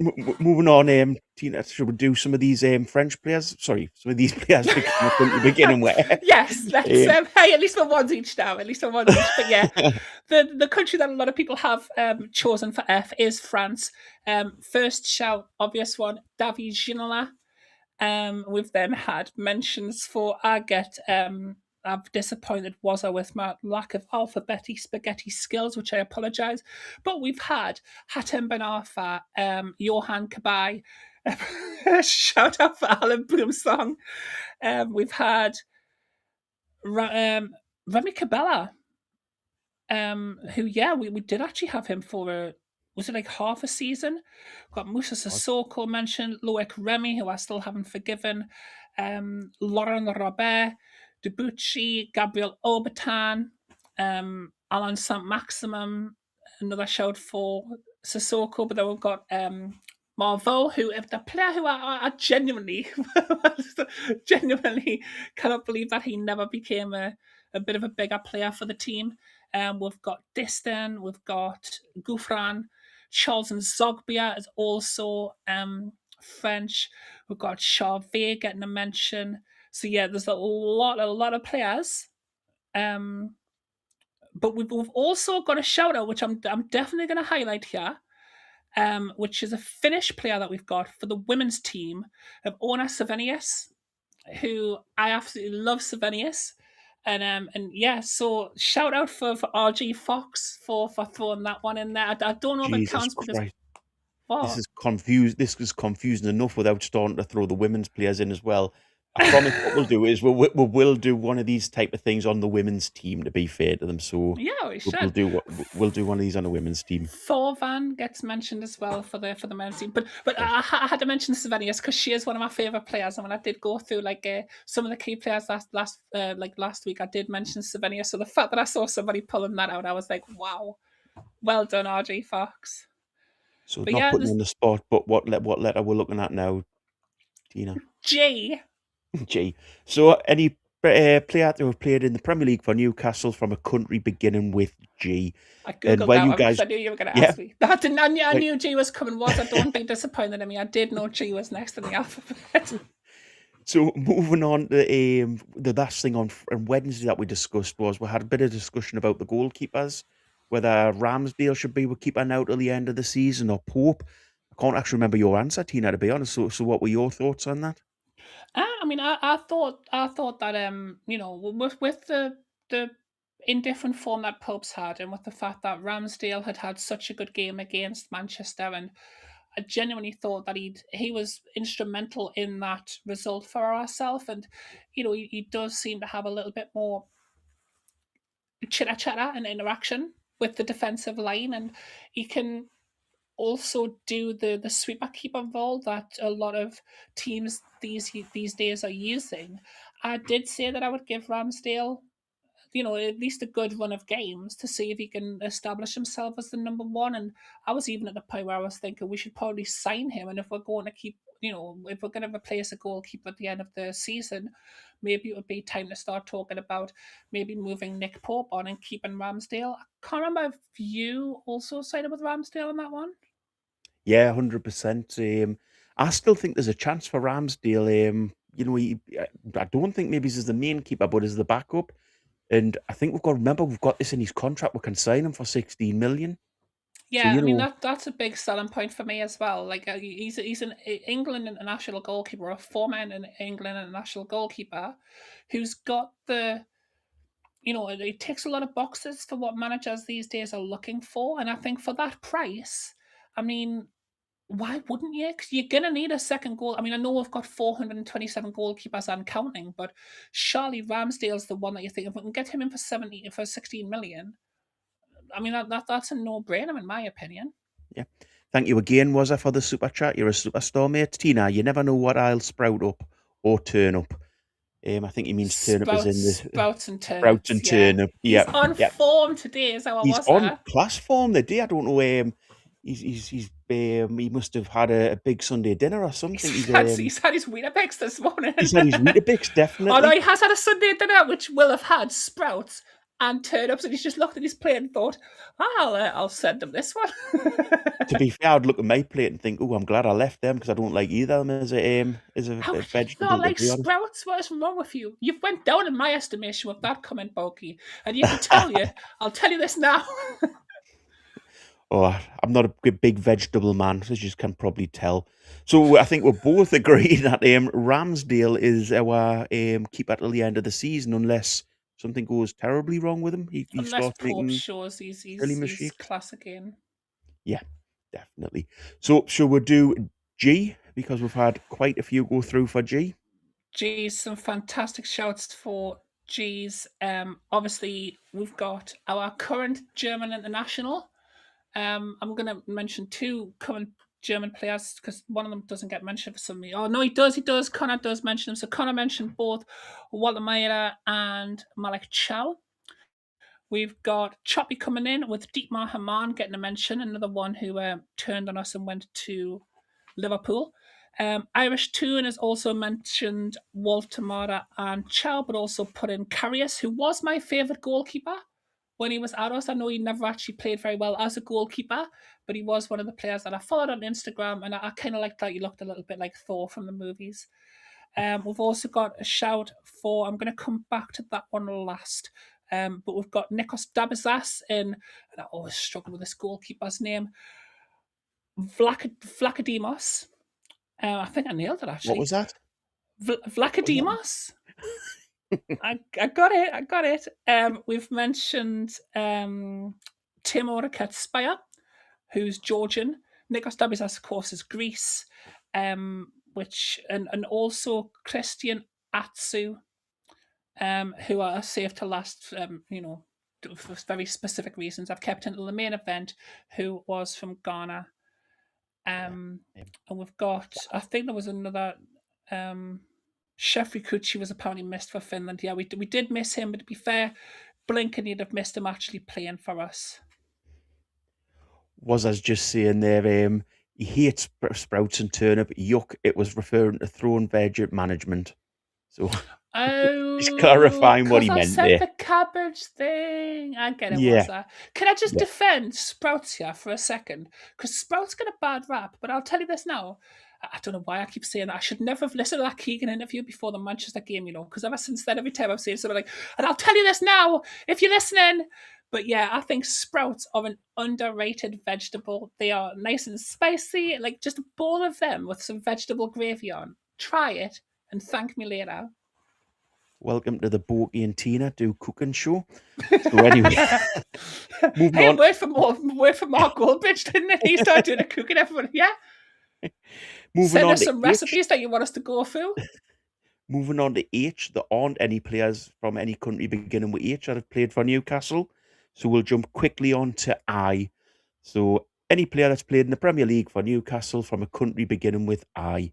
Moving on, Tina, should we do some of these French players? Sorry, some of these players become a country beginning with. Yes, let's. Hey, at least for ones each now. At least for ones each. But yeah, the country that a lot of people have chosen for F is France. First shout, obvious one, David Ginola. We've then had mentions for Agathe. I've disappointed Wazza with my lack of alphabetic spaghetti skills, which I apologise. But we've had Hatem Ben Arfa, Johan Cabai, shout out for Alan Bloomsong. We've had Remy Cabella, who, yeah, we did actually have him for was it like half a season? Got Moussa Sissoko mentioned, Loic Remy, who I still haven't forgiven, Laurent Robert, Debuchy, Gabriel Obertan, Alan Saint Maximum, another shout for Sissoko, but then we've got Marveau, who the player who I genuinely cannot believe that he never became a bit of a bigger player for the team. We've got Distin, we've got Gouffran, Charles and Zogbia is also French. We've got Charvet getting a mention. So yeah, there's a lot of players. But we've also got a shout out, which I'm definitely going to highlight here, which is a Finnish player that we've got for the women's team of Ona Savenius, who I absolutely love Savenius. And yeah, so shout out for RG Fox for throwing that one in there. I don't know if it counts because this is confusing enough without starting to throw the women's players in as well. I promise what we'll do is we'll do one of these type of things on the women's team, to be fair to them. So yeah, we should. We'll do one of these on the women's team. Thorvan gets mentioned as well for the men's team, but I had to mention Savenius because she is one of my favorite players. And when I did go through some of the key players last week, I did mention Savenius. So the fact that I saw somebody pulling that out, I was like, wow, well done, RG Fox. So but not putting on the spot, but what letter we're looking at now, Tina? G. G. So any player who have played in the Premier League for Newcastle from a country beginning with G. I googled that one because I knew you were going to ask me. I knew G was coming. I don't be disappointed in me. I did know G was next in the alphabet. So moving on to the last thing on Wednesday that we discussed was we had a bit of discussion about the goalkeepers, whether Ramsdale should be with keeper now till the end of the season or Pope. I can't actually remember your answer, Tina, to be honest. So what were your thoughts on that? I mean, I thought that with the indifferent form that Pope's had, and with the fact that Ramsdale had such a good game against Manchester, and I genuinely thought that he was instrumental in that result for ourselves, and he does seem to have a little bit more chitter and interaction with the defensive line, and he can also do the sweeper keeper role that a lot of teams these days are using. I did say that I would give Ramsdale, at least a good run of games to see if he can establish himself as the number one. And I was even at the point where I was thinking we should probably sign him. And if we're going to keep, if we're going to replace a goalkeeper at the end of the season, maybe it would be time to start talking about maybe moving Nick Pope on and keeping Ramsdale. I can't remember if you also sided with Ramsdale on that one. Yeah, 100%. I still think there's a chance for Ramsdale. I don't think maybe he's the main keeper, but as the backup. And I think we've got this in his contract. We can sign him for 16 million. Yeah, so, I mean that's a big selling point for me as well. Like he's an England international goalkeeper, a former England international goalkeeper, who's got the, it ticks a lot of boxes for what managers these days are looking for. And I think for that price, I mean, why wouldn't you? Because you're going to need a second goal. I mean, I know we've got 427 goalkeepers and counting, but surely Ramsdale's the one that you think if we can get him in for 16 million, I mean, that's a no-brainer in my opinion. Yeah. Thank you again, Wazza, for the super chat. You're a superstar, mate. Tina, you never know what I'll sprout up or turn up. I think he means turn up as in the sprouts and turn. Sprouts and turn up. He's on form today, is how I was. He's on class form today. I don't know. He must have had a big Sunday dinner or something. He's had his Weetabix this morning. He's had his Weetabix, definitely. Although he has had a Sunday dinner, which will have had sprouts and turn-ups, and he's just looked at his plate and thought, I'll send him this one. To be fair, I'd look at my plate and think, oh, I'm glad I left them because I don't like either of them How a could you not vegetable, to like be honest. sprouts? What is wrong with you? You've went down in my estimation with that comment, Boaky. And you can tell you, I'll tell you this now. Oh, I'm not a big vegetable man, as you can probably tell. So I think we're both agreeing that Ramsdale is our keeper till the end of the season, unless something goes terribly wrong with him. He Unless starts Pope making shows silly he's mistakes. class again. Yeah, definitely. So shall we do G? Because we've had quite a few go through for G. G's, some fantastic shouts for G's. Obviously, we've got our current German international. I'm going to mention two current German players because one of them doesn't get mentioned for some reason. Oh, no, he does. Connor does mention them. So Connor mentioned both Walter Meyer and Malik Chow. We've got Choppy coming in with Dietmar Hamann getting a mention, another one who turned on us and went to Liverpool. Irish Toon has also mentioned Walter Mara and Chow, but also put in Carrius, who was my favourite goalkeeper when he was at us. I know he never actually played very well as a goalkeeper, but he was one of the players that I followed on Instagram, and I kind of liked that he looked a little bit like Thor from the movies. We've also got a shout for, I'm going to come back to that one last, but we've got Nikos Dabizas and I always struggle with this goalkeeper's name, Vlachodimos. I think I nailed it actually. What was that? Vlachodimos. I got it. We've mentioned Timur Katspaya, who's Georgian. Nikos Dabizas, of course, is Greece. Which and also Christian Atsu, who are saved to last, for very specific reasons. I've kept until the main event, who was from Ghana. And we've got, I think there was another, Chef Rikuchi was apparently missed for Finland. Yeah, we did miss him, but to be fair, Blinken, you'd have missed him actually playing for us. Was I just saying there, he hates sprouts and turnip. Yuck, it was referring to thrown veg at management. So just clarifying what he I meant said there. the cabbage thing. I get it, Yeah. was that? Can I just Yeah. defend Sprouts here for a second? Because Sprouts get a bad rap, but I'll tell you this now. I don't know why I keep saying that. I should never have listened to that Keegan interview before the Manchester game, because ever since then, every time I've seen something like, and I'll tell you this now, if you're listening. But yeah, I think sprouts are an underrated vegetable. They are nice and spicy, like just a bowl of them with some vegetable gravy on. Try it and thank me later. Welcome to the Boaky and Tina Do Cooking Show. So anyway, moving on. Word for Mark Goldbridge, didn't it? He started doing the cooking, everyone. Yeah. Send us some recipes that you want us to go through. Moving on to H, there aren't any players from any country beginning with H that have played for Newcastle. So we'll jump quickly on to I. So any player that's played in the Premier League for Newcastle from a country beginning with I.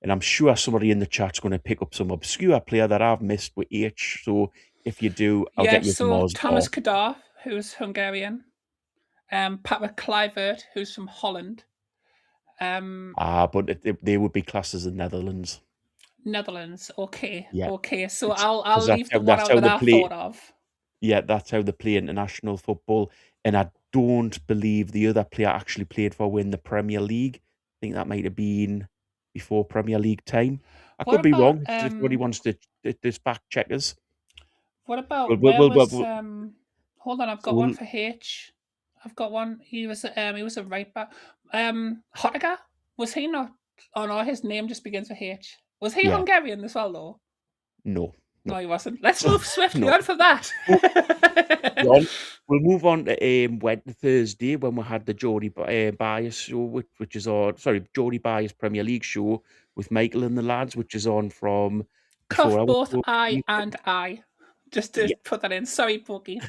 And I'm sure somebody in the chat's going to pick up some obscure player that I've missed with H. So if you do, I'll get you so Moz. Thomas Kadar, who's Hungarian. Patrick Kluivert, who's from Holland. But they would be classed as the Netherlands. Netherlands, okay. Yeah. Okay, so I'll leave the one out that I thought of. Yeah, that's how they play international football. And I don't believe the other player actually played for in the Premier League. I think that might have been before Premier League time. I could be wrong. If anybody wants to just fact check us. What about hold on, I've got one for H. I've got one. He was a right back. Hottega? Was he not? Oh no, his name just begins with H. Was he Hungarian as well though? No, he wasn't. Let's move swiftly on for that. We'll move on to Thursday when we had the Geordie Bias show, which is on. Sorry, Geordie Bias Premier League show with Michael and the lads, which is on from. Cuff both I and I. Just to put that in. Sorry, Boaky.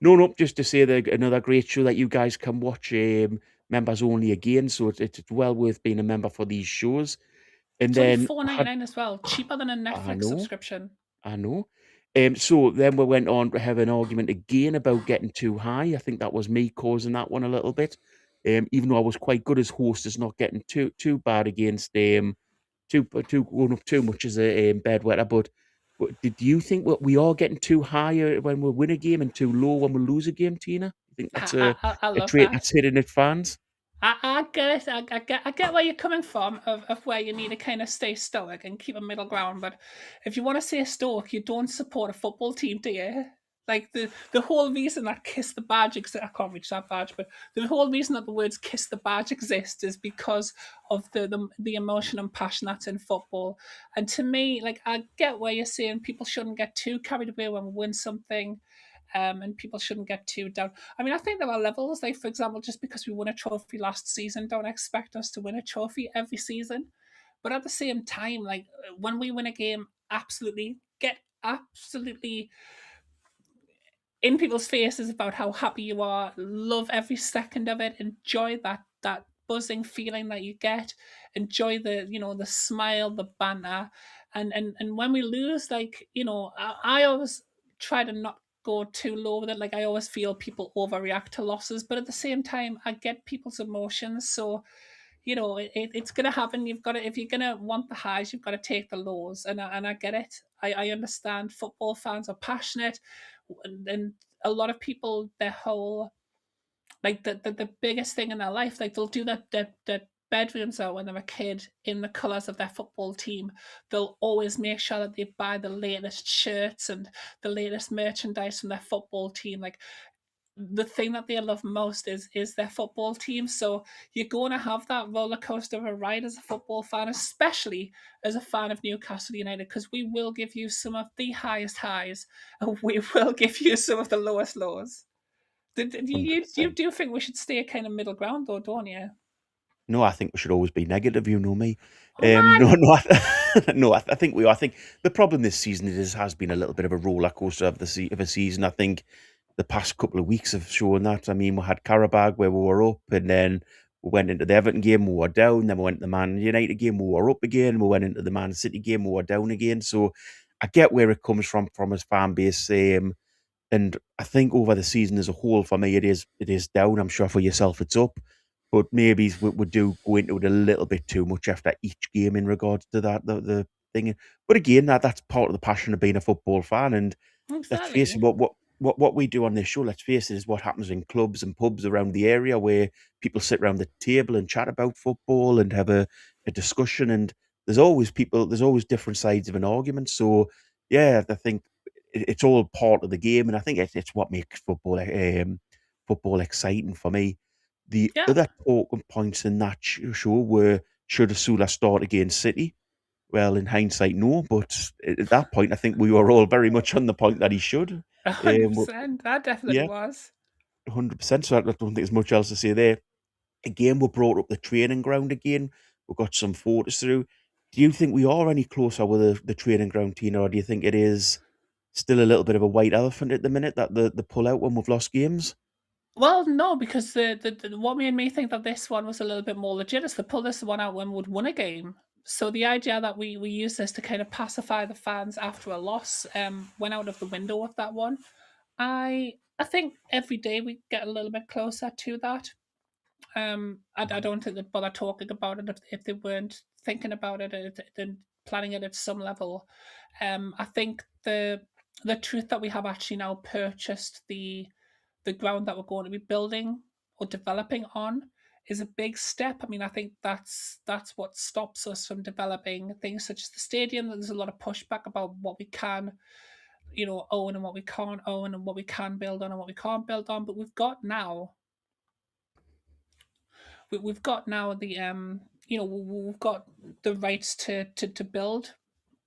No, just to say that another great show that you guys can watch, members only again. So it's well worth being a member for these shows. And it's then only $4.99 as well, cheaper than a Netflix subscription. I know. So then we went on to have an argument again about getting too high. I think that was me causing that one a little bit. Even though I was quite good as host, as not getting too bad against too going up too much as a bedwetter. But But do you think we are getting too high when we win a game and too low when we lose a game, Tina? You think that's I a love trait that. that's hitting at fans? I get it. I get where you're coming from of where you need to kind of stay stoic and keep a middle ground. But if you want to stay stoic, you don't support a football team, do you? Like the whole reason that kiss the badge exists, I can't reach that badge, but the whole reason that the words kiss the badge exist is because of the emotion and passion that's in football. And to me, like I get where you're saying people shouldn't get too carried away when we win something. And people shouldn't get too down. I mean, I think there are levels. Like, for example, just because we won a trophy last season, don't expect us to win a trophy every season. But at the same time, like when we win a game, absolutely get absolutely in people's faces about how happy you are. Love every second of it. Enjoy that buzzing feeling that you get. Enjoy the smile, the banter, and when we lose, like I always try to not go too low with it. Like I always feel people overreact to losses, but at the same time, I get people's emotions. So it's gonna happen. You've got to if you're gonna want the highs, you've got to take the lows, and I get it. I understand. Football fans are passionate, and a lot of people, their whole like the biggest thing in their life, like they'll do their bedrooms out when they're a kid in the colours of their football team. They'll always make sure that they buy the latest shirts and the latest merchandise from their football team. Like the thing that they love most is their football team. So you're going to have that roller coaster of a ride as a football fan, especially as a fan of Newcastle United, because we will give you some of the highest highs and we will give you some of the lowest lows. You 100%. do think we should stay a kind of middle ground, though, don't you? No, I think we should always be negative. You know me. Oh man, No, no, no. I think we are. I think the problem this season has been a little bit of a roller coaster of a season. I think the past couple of weeks have shown that. I mean, we had Karabag where we were up, and then we went into the Everton game, we were down. Then we went to the Man United game, we were up again. We went into the Man City game, we were down again. So I get where it comes from his fan base. And I think over the season as a whole, for me, it is down. I'm sure for yourself it's up, but maybe we do go into it a little bit too much after each game in regards to that the thing. But again, that's part of the passion of being a football fan. And let's face it, exactly. what we do on this show, let's face it, is what happens in clubs and pubs around the area where people sit around the table and chat about football and have a discussion. And there's always different sides of an argument. So yeah, I think it's all part of the game, and I think it's what makes football exciting for me. The Yeah, other talking points in that show were, should Asula start against City? Well, in hindsight, no, but at that point, I think we were all very much on the point that he should. a hundred Well, percent. That definitely yeah, was. 100%. So I don't think there's much else to say there. Again, we brought up the training ground again. We got some photos through. Do you think we are any closer with the training ground, Tina, or do you think it is still a little bit of a white elephant at the minute that the pull out when we've lost games? Well, no, because what made me think that this one was a little bit more legit is to pull this one out when we'd won a game. So the idea that we use this to kind of pacify the fans after a loss went out of the window with that one. I think every day we get a little bit closer to that. I don't think they'd bother talking about it if they weren't thinking about it and planning it at some level. I think the truth that we have actually now purchased the ground that we're going to be building or developing on is a big step. I mean, I think that's what stops us from developing things such as the stadium. There's a lot of pushback about what we can, own and what we can't own, and what we can build on and what we can't build on. But we've got now we've got the rights to build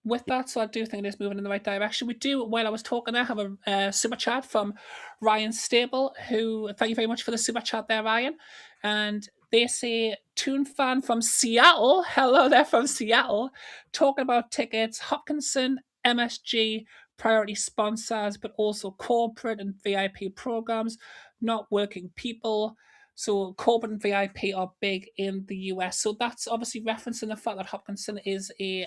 with that. So I do think it is moving in the right direction. We do, while I was talking there, have a super chat from Ryan Stable, who, thank you very much for the super chat there, Ryan. And they say, Toon fan from Seattle, hello there from Seattle, talking about tickets, Hopkinson, MSG, priority sponsors, but also corporate and VIP programs, not working people. So corporate and VIP are big in the US. So that's obviously referencing the fact that Hopkinson is a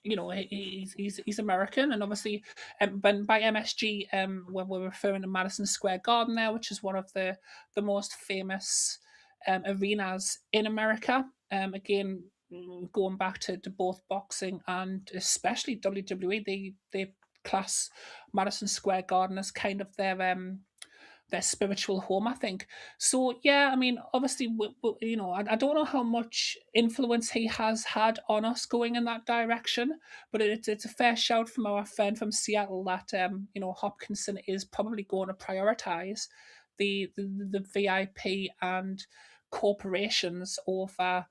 he's American, and obviously, when by MSG, when we're referring to Madison Square Garden there, which is one of the most famous arenas in America. Again, going back to both boxing and especially WWE, they class Madison Square Garden as kind of their spiritual home, I think. So yeah, I mean, obviously, you know, I don't know how much influence he has had on us going in that direction, but it's a fair shout from our friend from Seattle that you know, Hopkinson is probably going to prioritize the VIP and corporations over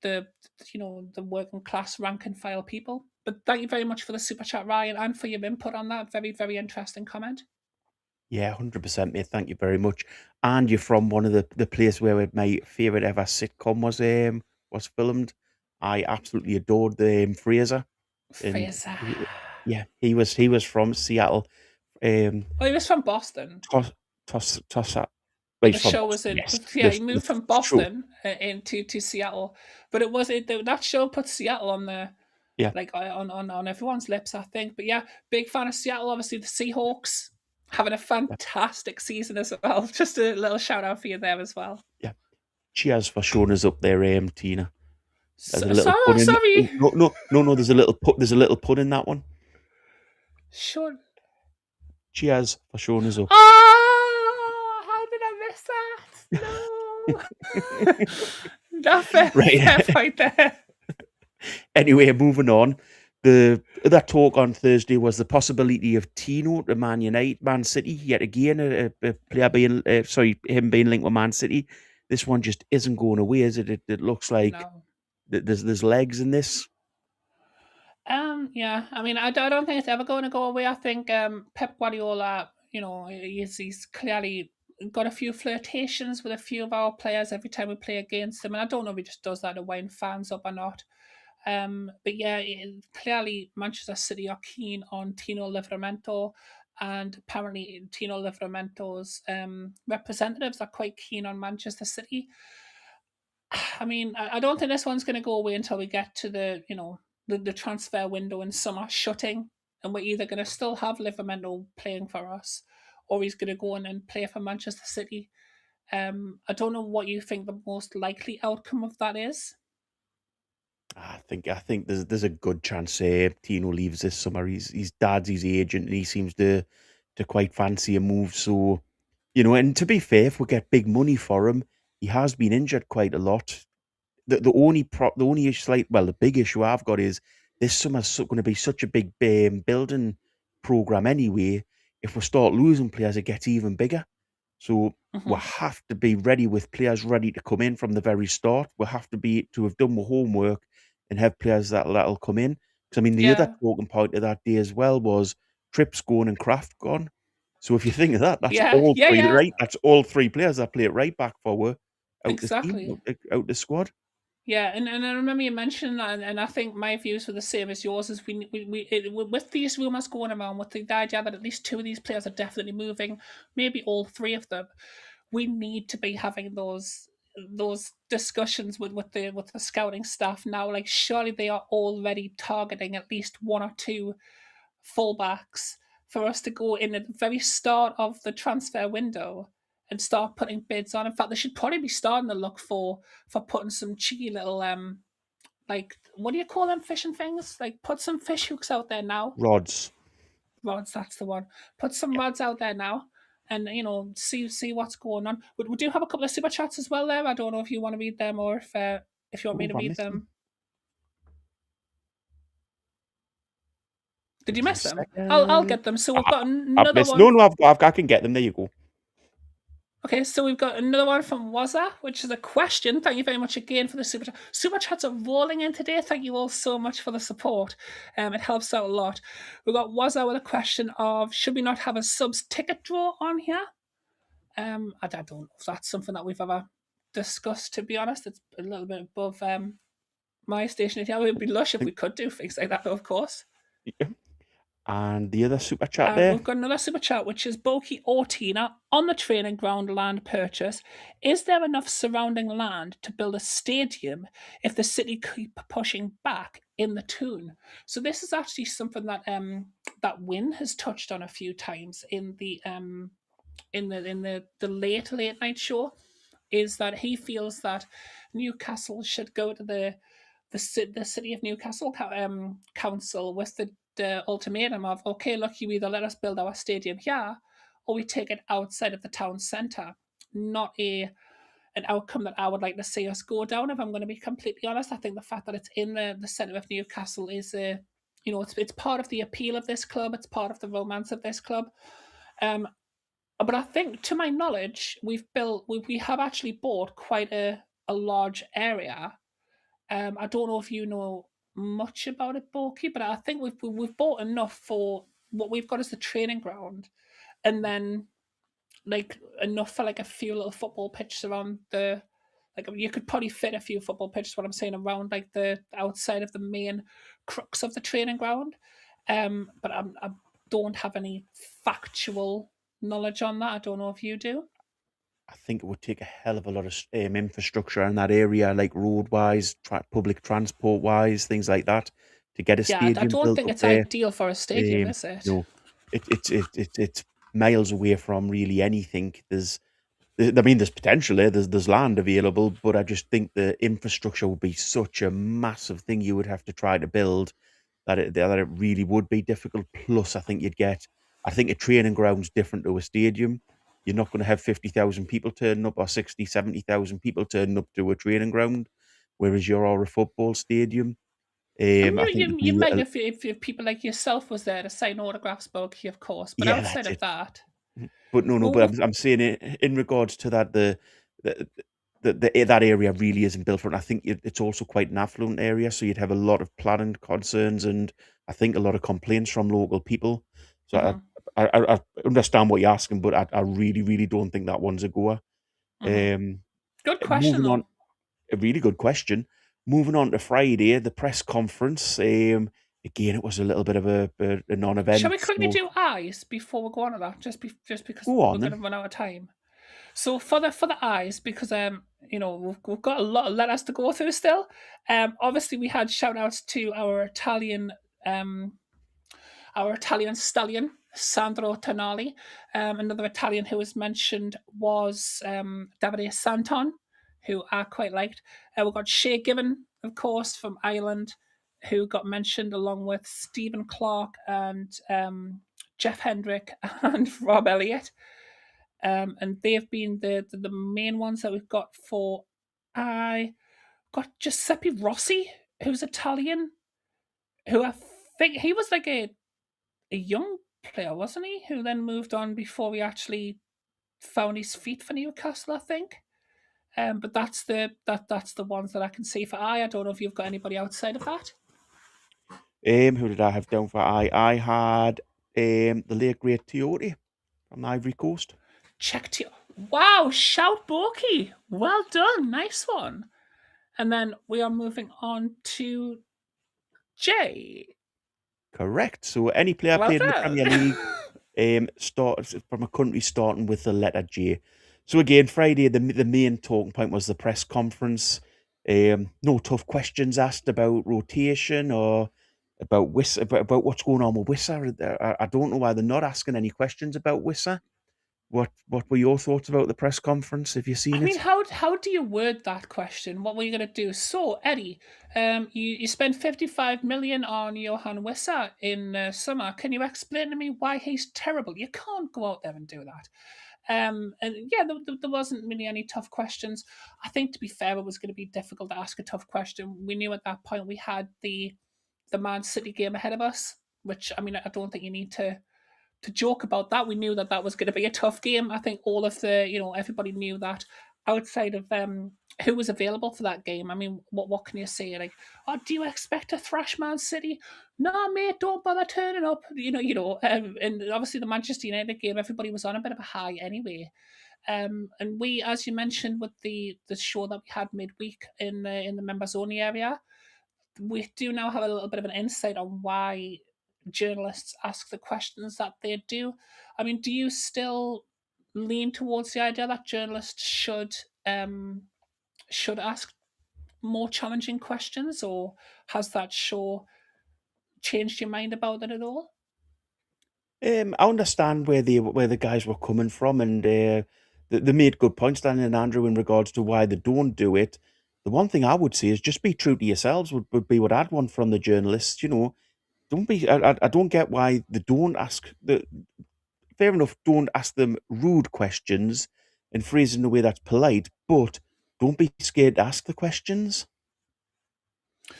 the, you know, the working class rank and file people. But thank you very much for the super chat, Ryan, and for your input on that. Very interesting comment. Yeah, 100%, mate. Thank you very much. And you're from one of the place where my favourite ever sitcom was filmed. I absolutely adored the Fraser, and Fraser. yeah, he was from Seattle. Um, Oh, he was from Boston, Tos, Tossa. Well, but he's the from show was Boston. in. Yes, Yeah, he the moved from show. Boston into to Seattle, but it was that show put Seattle on the, Yeah, like, on everyone's lips, I think. But yeah, big fan of Seattle. Obviously, the Seahawks having a yeah, fantastic season as well. Just a little shout out for you there as well. yeah. Cheers for showing us up there, Tina. There's a little So pun in. sorry. No, no, no, no. There's a little put. There's a little pun in that one. Sure. Cheers for showing us up. Oh, how did I miss that? No. That fair Right. point there. Anyway, moving on. The other talk on Thursday was the possibility of Tino to Man City yet again. A player being, him being linked with Man City. This one just isn't going away, is it? It looks like No. there's legs in this. Yeah. I mean, I don't think it's ever going to go away. I think Pep Guardiola, you know, he's clearly got a few flirtations with a few of our players every time we play against him, and I don't know if he just does that to wind fans up or not. But yeah, clearly Manchester City are keen on Tino Livramento, and apparently Tino Livramento's representatives are quite keen on Manchester City. I mean, I don't think this one's going to go away until we get to the, you know, the transfer window in summer shutting, and we're either going to still have Livermore playing for us, or he's going to go in and play for Manchester City. I don't know what you think the most likely outcome of that is. I think there's a good chance Tino leaves this summer. His dad's his agent, and he seems to quite fancy a move. So, and to be fair, if we get big money for him, he has been injured quite a lot. The only slight, well, the big issue I've got is this summer's going to be such a big building program anyway. If we start losing players, it gets even bigger. So we Hmm. have to be ready with players ready to come in from the very start. We have to have done the homework and have players that'll come in. Because I mean, the other Yeah, talking point of that day as well was Trips gone and Kraft gone. So if you think of that, that's yeah, all yeah, three yeah. right. That's all three players that play it right back for were out the team, Exactly. out the squad. Yeah, and I remember you mentioned that, and I think my views were the same as yours. Is with these rumors going around, with the idea that at least two of these players are definitely moving, maybe all three of them, we need to be having those discussions with the scouting staff now. Like, surely they are already targeting at least one or two fullbacks for us to go in at the very start of the transfer window and start putting bids on. In fact, they should probably be starting to look for putting some cheeky little like, what do you call them fishing things? Like, put some fish hooks out there now. Rods. Rods, that's the one. Put some rods out there now, and see what's going on. We do have a couple of super chats as well there. I don't know if you want to read them or if you want me Oh, to I read missed them. them. Did you Just a miss them? I'll second. get them. So we've I, got I've another missed. one. No, no, I can get them. There you go. Okay, so we've got another one from Waza, which is a question. Thank you very much again for the super chat. Super chats are rolling in today. Thank you all so much for the support. It helps out a lot. We've got Waza with a question of, should we not have a subs ticket draw on here? I don't know if that's something that we've ever discussed, to be honest. It's a little bit above my station. It would be lush if we could do things like that, of course. Yeah. And the other super chat And there. we've got another super chat, which is Boaky or Tina on the training ground land purchase. Is there enough surrounding land to build a stadium if the city keep pushing back in the Toon? So this is actually something that Win has touched on a few times in the late night show. Is that he feels that Newcastle should go to the city of Newcastle council with the ultimatum of, okay, look, you either let us build our stadium here, or we take it outside of the town centre. Not an outcome that I would like to see us go down. If I'm going to be completely honest, I think the fact that it's in the centre of Newcastle is it's part of the appeal of this club. It's part of the romance of this club. But I think, to my knowledge, we have actually bought quite a large area. I don't know if you know much about it, Boaky, but I think we've bought enough for what we've got as the training ground, and then like enough for like a few little football pitches around the. Like you could probably fit a few football pitches. What I'm saying, around like the outside of the main crux of the training ground. But I don't have any factual knowledge on that. I don't know if you do. I think it would take a hell of a lot of infrastructure in that area, like road wise, public transport wise, things like that, to get a Yeah, I stadium don't built think up it's there. ideal for a stadium, Um, is it? no, it's miles away from really anything. I mean, there's potential there. There's land available, but I just think the infrastructure would be such a massive thing you would have to try to build that it really would be difficult. Plus, I think a training ground's different to a stadium. You're not going to have 50,000 people turning up, or 60, 70,000 people turning up to a training ground, whereas you're all a football stadium. I mean, I think there'd you be might if people like yourself was there to sign autographs, Boaky, of course. But yeah, outside that's of it. that, But no, well, but I'm saying it in regards to that, the that area really isn't built for it. I think it's also quite an affluent area, so you'd have a lot of planning concerns and I think a lot of complaints from local people. So mm-hmm, I understand what you're asking, but I really, really don't think that one's a goer. mm-hmm. Um, Good question moving on, though. a really good question. Moving on to Friday, the press conference. Again, it was a little bit of a Shall non-event. we quickly So do eyes before we go on to that? Just because go we're on going to then. run out of time. So for the eyes, because we've got a lot of letters to go through still. Obviously we had shout outs to um our Italian stallion, Sandro Tonali. Another Italian who was mentioned was Davide Santon, who I quite liked. We've got Shea Given, of course, from Ireland, who got mentioned along with Stephen Clark and Jeff Hendrick and Rob Elliott. And they've been the main ones that we've got for. I got Giuseppe Rossi, who's Italian, who I think he was like a young player, wasn't he? Who then moved on before he actually found his feet for Newcastle, I think. But that's the ones that I can see for I. I don't know if you've got anybody outside of that. Who did I have down for I had the late great Toyota from the Ivory Coast. Check to wow, shout Boaky. Well done, nice one. And then we are moving on to Jay. Correct. So any player Well played in the done. Premier League, starts from a country starting with the letter J. So again, Friday, the main talking point was the press conference. No tough questions asked about rotation or about about what's going on with Wissa. I don't know why they're not asking any questions about Wissa. What were your thoughts about the press conference? Have you I seen mean, it? how do you word that question? What were you going to do? So, Eddie, you spent 55 million on Johan Wissa in summer. Can you explain to me why he's terrible? You can't go out there and do that. And yeah, there wasn't really any tough questions. I think, to be fair, it was going to be difficult to ask a tough question. We knew at that point we had the Man City game ahead of us, which I mean, I don't think you need to joke about that. We knew that that was going to be a tough game. I think all of everybody knew that. Outside of who was available for that game, I mean, what can you say? Like, oh, do you expect to thrash Man City? No, mate, don't bother turning up. And obviously the Manchester United game, everybody was on a bit of a high anyway. And we, as you mentioned, with the show that we had midweek in the members only area, we do now have a little bit of an insight on why journalists ask the questions that they do. I mean, do you still lean towards the idea that journalists should ask more challenging questions, or has that show changed your mind about it at all? I understand where the guys were coming from, and they made good points, Dan and Andrew, in regards to why they don't do it. the one thing I would say is just be true to yourselves. Would be what I'd want from the journalists. Don't be. I don't get why they don't ask the. Fair enough, don't ask them rude questions and phrase it in a way that's polite, but don't be scared to ask the questions.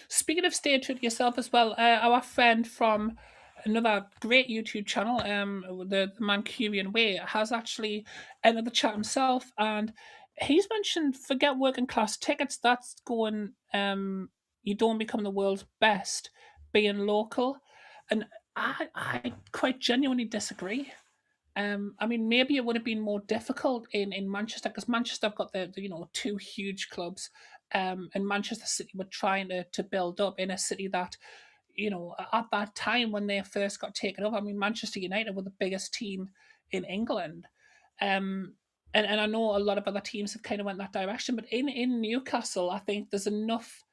Speaking of stay true to yourself as well, our friend from another great YouTube channel, the Mancunian Way, has actually entered the chat himself, and he's mentioned forget working class tickets. That's going. You don't become the world's best being local, and I quite genuinely disagree. I mean, maybe it would have been more difficult in Manchester because Manchester have got the two huge clubs, and Manchester City were trying to build up in a city that, at that time when they first got taken over. I mean, Manchester United were the biggest team in England, and I know a lot of other teams have kind of went that direction, but in Newcastle, I think there's enough.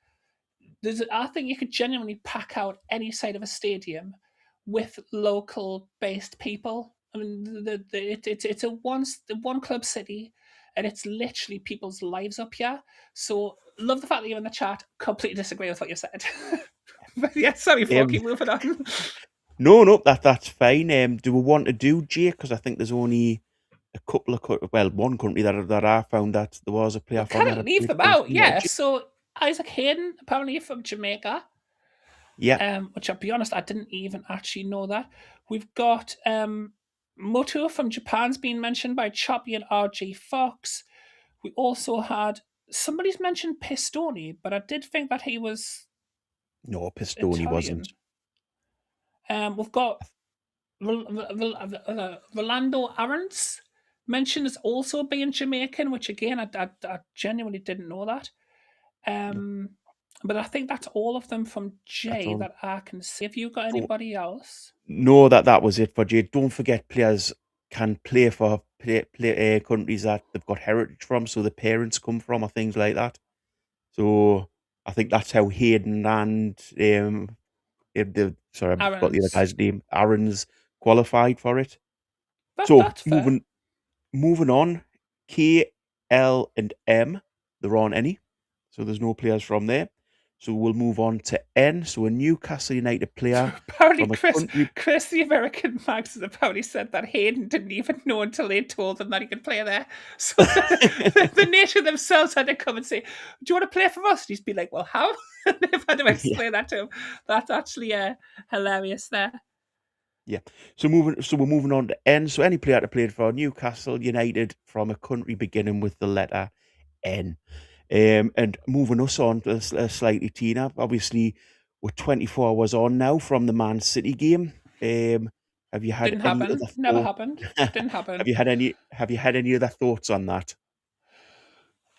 I think you could genuinely pack out any side of a stadium with local based people. I mean, it's a one club city, and it's literally people's lives up here. So love the fact that you're in the chat. Completely disagree with what you said. But yeah, sorry, Um, Forky, moving on. no, that's fine. Do we want to do Jake? Because I think there's only a couple of one country that I found that there was a We player from kind that of I leave played them for. out, Yeah, yeah. So Isaac Hayden, apparently from Jamaica. yeah, Which I'll be honest, I didn't even actually know that. We've got Moto from Japan's been mentioned by Choppy and RG Fox. We also had somebody's mentioned Pistoni, but I did think that he was no, Pistoni wasn't. Italian. We've got Rolando Arons mentioned as also being Jamaican, which again I genuinely didn't know that. No, But I think that's all of them from that's Jay all. that I can see. Have you got Don't anybody else? know that was it for Jake. Don't forget, players can play for countries that they've got heritage from, so the parents come from, or things like that. So I think that's how Hayden and sorry, I forgot the other Aaron's. guy's name. Aaron's qualified for it. That So that's fair. moving on, K, L, and M. There aren't any, so there's no players from there. So we'll move on to N. So a Newcastle United player Apparently, from a country. Chris, the American Max, has apparently said that Hayden didn't even know until they told him that he could play there. So the nation themselves had to come and say, "Do you want to play for us?" And he's been like, "Well, how?" And they've had to Yeah, explain that to him. That's actually hilarious. There, yeah. So we're moving on to N. So any player that played for Newcastle United from a country beginning with the letter N. And moving us on to a slightly Tina. Obviously, we're 24 hours on now from the Man City game. Have you had didn't any other happen. Never thoughts? happened. Didn't Have happen. you had any? Have you had any other thoughts on that?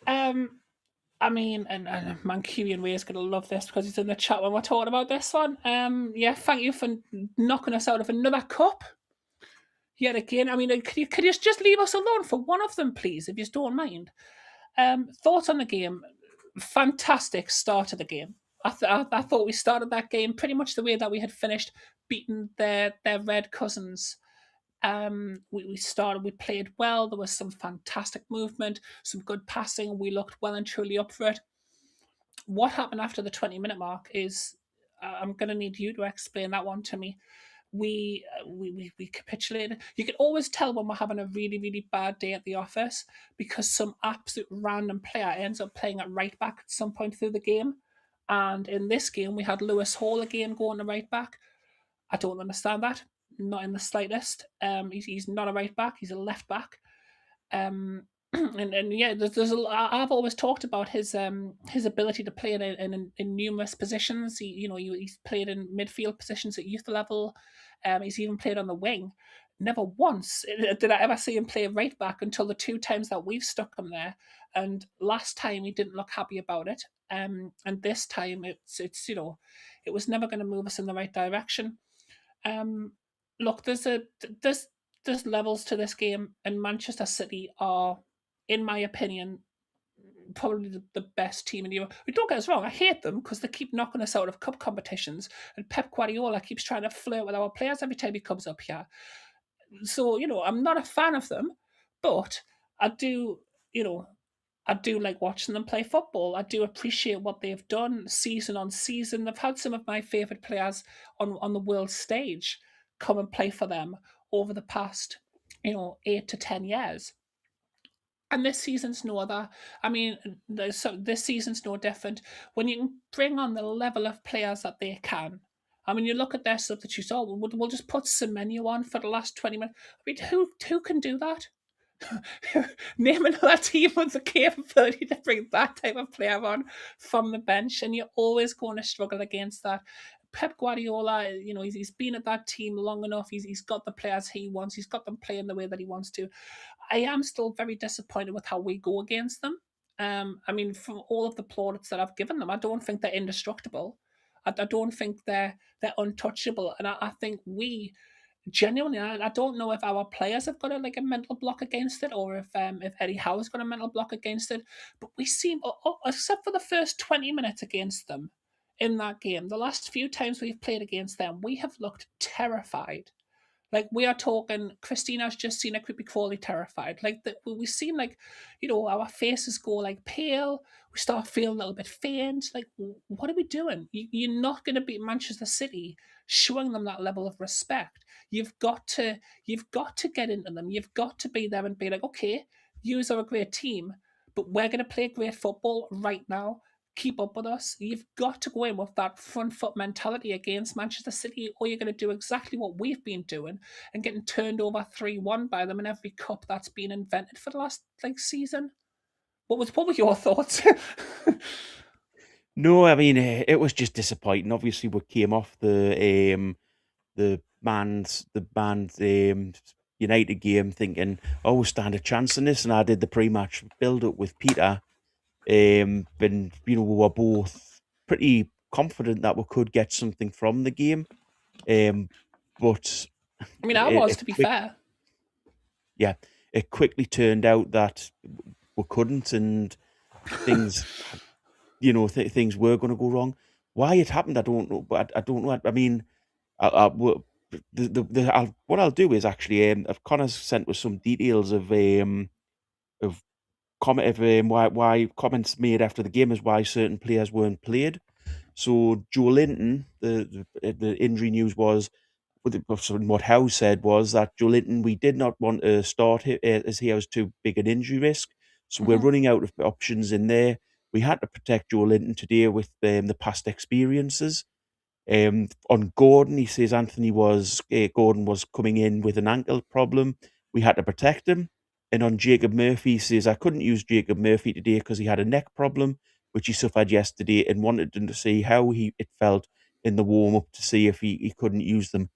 Um, I mean, and Mancunian Way is going to love this because he's in the chat when we're talking about this one. Yeah, thank you for knocking us out of another cup yet again. I mean, could you just leave us alone for one of them, please, if you don't mind? Thoughts on the game? Fantastic start of the game. I thought we started that game pretty much the way that we had finished, beating their red cousins. We played well. There was some fantastic movement, some good passing. We looked well and truly up for it. What happened after the 20-minute mark is I'm going to need you to explain that one to me. We capitulated. You can always tell when we're having a really really bad day at the office because some absolute random player ends up playing at right back at some point through the game. And in this game, we had Lewis Hall again going to right back. I don't understand that, not in the slightest. He's not a right back; he's a left back. Um, and yeah, I've always talked about his ability to play in numerous positions. He's played in midfield positions at youth level. He's even played on the wing. Never once did I ever see him play right back until the two times that we've stuck him there. And last time he didn't look happy about it. And this time it was never going to move us in the right direction. Um, Look, there's levels to this game, and Manchester City are, in my opinion, probably the best team in Europe. But don't get us wrong, I hate them because they keep knocking us out of cup competitions, and Pep Guardiola keeps trying to flirt with our players every time he comes up here. So I'm not a fan of them, but I do, you know, I do like watching them play football. I do appreciate what they've done season on season. They've had some of my favourite players on the world stage come and play for them over the past, 8 to 10 years. And this season's no other. I mean, this season's no different. When you can bring on the level of players that they can. I mean, you look at their substitutes. Oh, we'll just put Semenyo on for the last 20 minutes. I mean, who can do that? Name another team with the capability to bring that type of player on from the bench, and you're always going to struggle against that. Pep Guardiola, he's been at that team long enough. He's got the players he wants. He's got them playing the way that he wants to. I am still very disappointed with how we go against them. I mean, from all of the plaudits that I've given them, I don't think they're indestructible. I don't think they're untouchable, and I think we genuinely, I don't know if our players have got a mental block against it, or if Eddie Howe's got a mental block against it. But we seem, except for the first 20 minutes against them in that game, the last few times we've played against them, we have looked terrified. Like, we are talking, Christina's just seen a creepy crawly terrified. Like, we seem like, our faces go like pale. We start feeling a little bit faint. Like, what are we doing? You're not going to beat Manchester City showing them that level of respect. You've got to get into them. You've got to be there and be like, okay, yous are a great team, but we're going to play great football right now. Keep up with us. You've got to go in with that front foot mentality against Manchester City, or you're going to do exactly what we've been doing and getting turned over 3-1 by them in every cup that's been invented for the last season. What were your thoughts? No, I mean, it was just disappointing. Obviously, we came off the United game thinking, oh, we'll stand a chance in this. And I did the pre-match build-up with Peter. And, we were both pretty confident that we could get something from the game. But I mean, I was, to be fair. Yeah, it quickly turned out that we couldn't, and things, things were going to go wrong. Why it happened, I don't know. But I don't know. I mean, what I'll do is actually, if Connor's sent us some details of comment of why comments made after the game is why certain players weren't played. So Joe Linton, the injury news was, what Howe said was that Joe Linton, we did not want to start him as he was too big an injury risk. So we're running out of options in there. We had to protect Joe Linton today with the past experiences. On Gordon, he says Gordon was coming in with an ankle problem. We had to protect him. And on Jacob Murphy, he says I couldn't use Jacob Murphy today because he had a neck problem, which he suffered yesterday, and wanted to see how it felt in the warm up to see if he couldn't use them.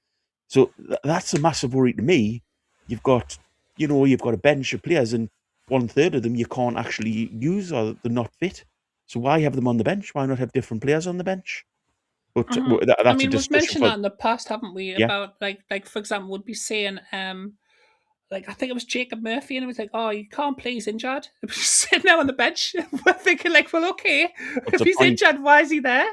So that's a massive worry to me. You've got a bench of players, and 1/3 of them you can't actually use, or they're not fit. So why have them on the bench? Why not have different players on the bench? But I that's a mean, we've discussion mentioned for that in the past, haven't we? yeah. About like for example, would be saying I think it was Jacob Murphy, and it was like, oh, you can't play, he's injured. It was just sitting there on the bench. We're thinking like, well, okay, What's if the he's point? injured, why is he there?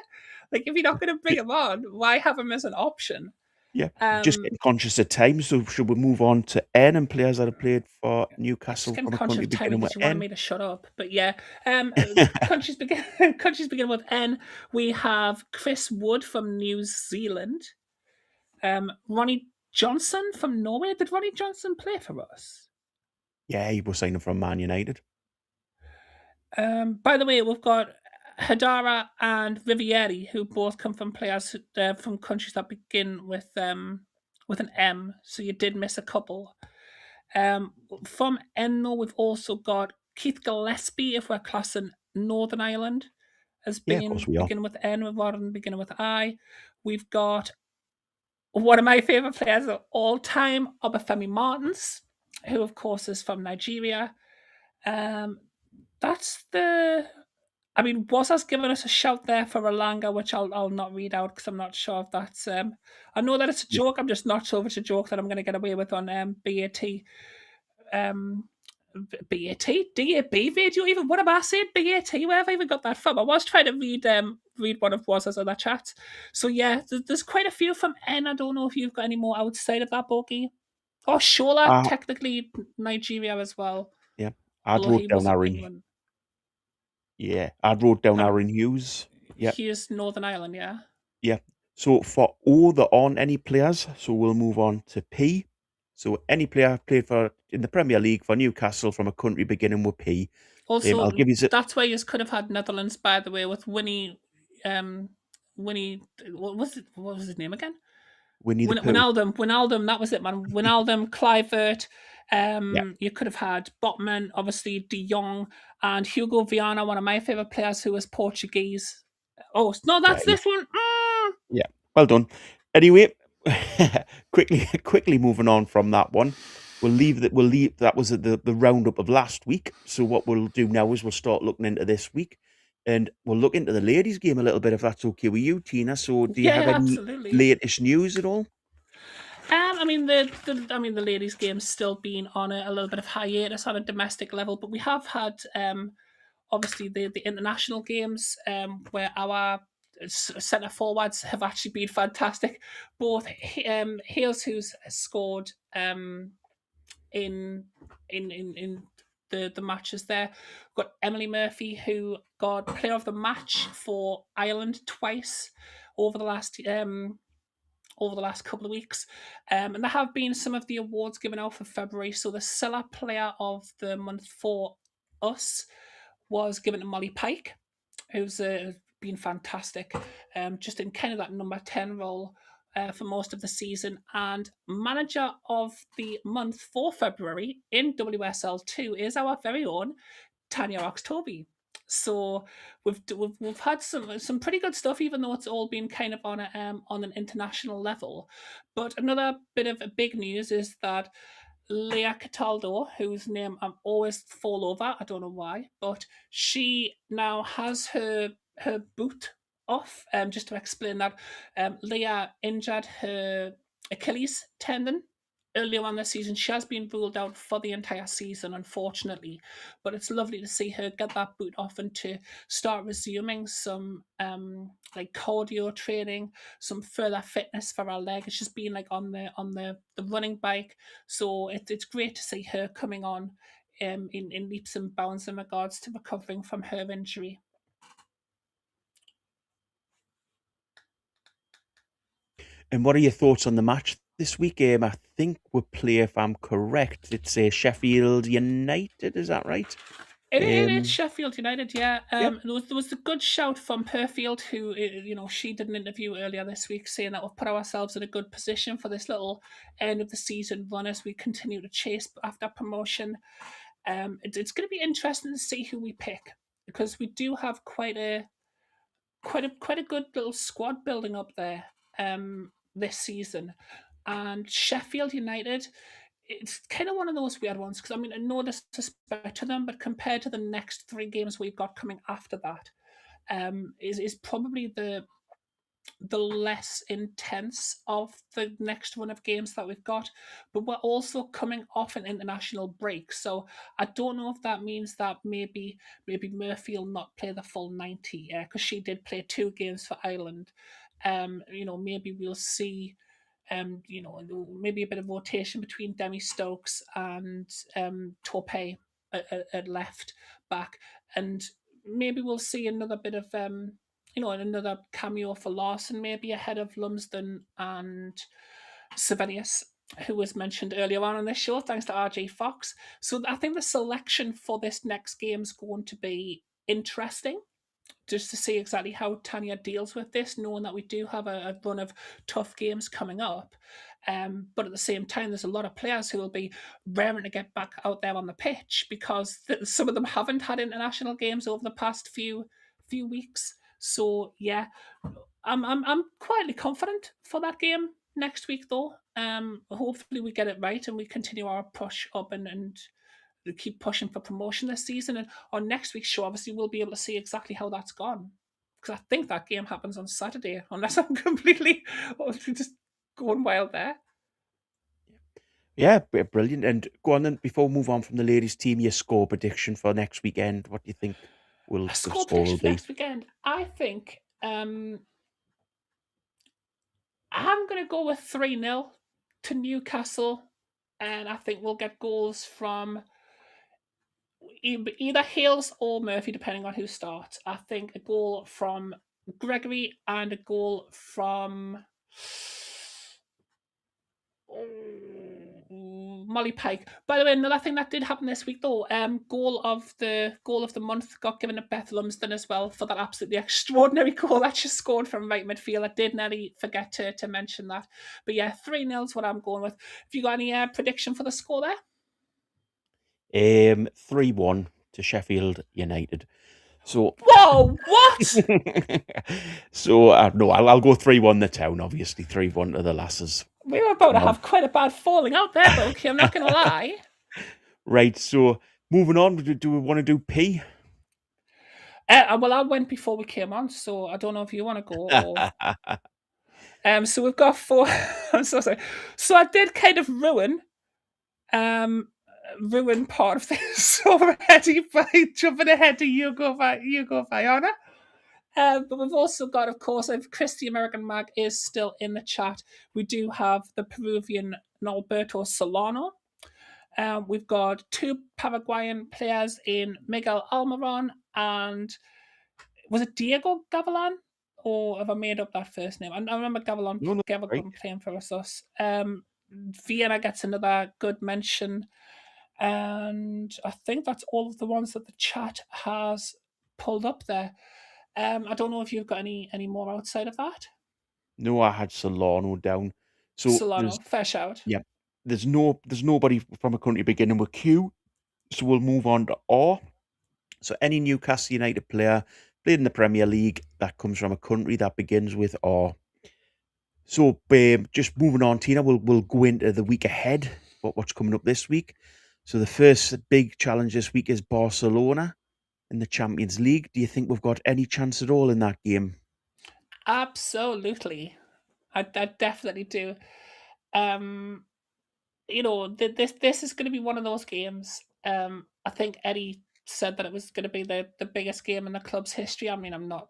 Like, if you're not going to bring him on, why have him as an option? Yeah, just Um, getting conscious of time. So should we move on to N and players that have played for just Newcastle getting from a conscious country of time beginning with because you wanted N? me to shut up. But yeah, countries begin countries begin with N. We have Chris Wood from New Zealand. Ronnie Johnson from Norway. Did Ronnie Johnson play for us? Yeah, he was signing from Man United. By the way, we've got Hadara and Rivieri, who both come from players from countries that begin with an M. So you did miss a couple. From Enno, we've also got Keith Gillespie, if we're classing Northern Ireland as Yeah, of course we are. beginning with N rather than beginning with I. We've got one of my favourite players of all time, Obafemi Martins, who of course is from Nigeria. That's the. I mean, Wazza's given us a shout there for Rolanga, which I'll not read out because I'm not sure if that's. I know that it's a Yeah. joke. I'm just not sure if it's a joke that I'm going to get away with on BAT. Um, BAT, DAB video. Even what am I saying? BAT. Where have I even got that from? I was trying to read one of Wazza's other chats. So yeah, there's quite a few from N. I don't know if you've got any more outside of that, Boaky. Oh, Shola, Uh, technically Nigeria as well, yeah, I'd although wrote he down was in Aaron. England. Yeah, I wrote down Um, Aaron Hughes. Yeah, here's Northern Ireland, yeah. yeah. So for O, there aren't any players. So we'll move on to P. So any player played for in the Premier League for Newcastle from a country beginning with P. I'll Also, give you that's where you could have had Netherlands, by the way, with Winnie, um, Winnie. What was his name again? Winnie the Pooh. Wijnaldum, that was it, man. Wijnaldum, Kluivert. Yeah, You could have had Botman, obviously De Jong, and Hugo Viana, one of my favorite players, who was Portuguese. Oh no, yeah, that's yeah, this one. yeah. Well done. Anyway, quickly moving on from that one. We'll leave that was the roundup of last week. So what we'll do now is we'll start looking into this week, and we'll look into the ladies' game a little bit if that's okay with you, Tina. So do you Yeah, have yeah, any absolutely. latest news at all? I mean the ladies' game's still been on a little bit of hiatus on a domestic level, but we have had obviously the international games where our centre forwards have actually been fantastic. Both Hales, who's scored in in the matches there. We've got Emily Murphy, who got Player of the Match for Ireland twice over the last couple of weeks. And there have been some of the awards given out for February. So the Seller Player of the Month for us was given to Molly Pike, who's been fantastic, just in kind of that number 10 role for most of the season. And Manager of the Month for February in WSL2 is our very own Tanya Oxtoby. So we've had some pretty good stuff, even though it's all been kind of on an international level. But another bit of big news is that Leah Cataldo, whose name I'm always fall over, I don't know why, but she now has her boot off. Just to explain that, Leah injured her Achilles tendon earlier on this season. She has been ruled out for the entire season, unfortunately, but it's lovely to see her get that boot off and to start resuming some like cardio training, some further fitness for her leg. It's just been like on the running bike, so it's great to see her coming on in leaps and bounds in regards to recovering from her injury. And what are your thoughts on the match this week? I think we play, if I'm correct, it's Sheffield United. Is that right? It's Um, Sheffield United, yeah. yeah. There was a good shout from Perfield, who she did an interview earlier this week saying that we've put ourselves in a good position for this little end of the season run as we continue to chase after promotion. It's going to be interesting to see who we pick, because we do have quite a good little squad building up there this season. And Sheffield United, it's kind of one of those weird ones, because I mean, I know disrespect to them, but compared to the next three games we've got coming after that, is probably the less intense of the next run of games that we've got. But we're also coming off an international break, so I don't know if that means that maybe Murphy will not play the full 90, because she did play two games for Ireland. Maybe we'll see maybe a bit of rotation between Demi Stokes and Torpe at left back, and maybe we'll see another bit of another cameo for Larson, maybe ahead of Lumsden and Savinius, who was mentioned earlier on in this show, thanks to RJ Fox. So I think the selection for this next game is going to be interesting, just to see exactly how Tanya deals with this, knowing that we do have a run of tough games coming up. But at the same time, there's a lot of players who will be raring to get back out there on the pitch, because some of them haven't had international games over the past few weeks. So yeah, I'm quietly confident for that game next week, though. Hopefully we get it right and we continue our push up and keep pushing for promotion this season. And on next week's show, obviously, we'll be able to see exactly how that's gone. Because I think that game happens on Saturday, unless I'm completely just going wild there. Yeah, brilliant. And go on then, before we move on from the ladies' team, your score prediction for next weekend. What do you think A the score score will prediction for be? next weekend. I think I'm going to go with 3-0 to Newcastle. And I think we'll get goals from either Hales or Murphy, depending on who starts. I think a goal from Gregory and a goal from Molly Pike. By the way, another thing that did happen this week, though, goal of the month got given to Beth Lumsden as well for that absolutely extraordinary goal that she scored from right midfield. I did nearly forget to mention that, but yeah, 3-0 is what I'm going with. Have you got any prediction for the score there? 3-1 to Sheffield United. So, Whoa, what? so no, I'll go 3-1 the Town. Obviously, 3-1 to the Lasses. We were about to have quite a bad falling out there, Boaky. I'm not going to lie. Right. So, moving on. Do we want to do P? Well, I went before we came on, so I don't know if you want to go or. So we've got 4. I'm so sorry. So I did kind of ruin part of this already by jumping ahead to you go Vaiana. But we've also got, of course, if Christy American Mag is still in the chat, we do have the Peruvian Norberto Solano. We've got 2 Paraguayan players in Miguel Almiron and was it Diego Gavilan? Or have I made up that first name? I remember Gavilan Right. playing for us. Vienna gets another good mention. And I think that's all of the ones that the chat has pulled up there. I don't know if you've got any more outside of that. No, I had Solano down. So Solano, fair shout. yeah, there's nobody from a country beginning with Q. So we'll move on to R. So any Newcastle United player played in the Premier League that comes from a country that begins with R. So just moving on, Tina, we'll go into the week ahead. What's coming up this week? So the first big challenge this week is Barcelona in the Champions League. Do you think we've got any chance at all in that game? Absolutely, I definitely do. This is going to be one of those games. I think Eddie said that it was going to be the biggest game in the club's history. I mean, I'm not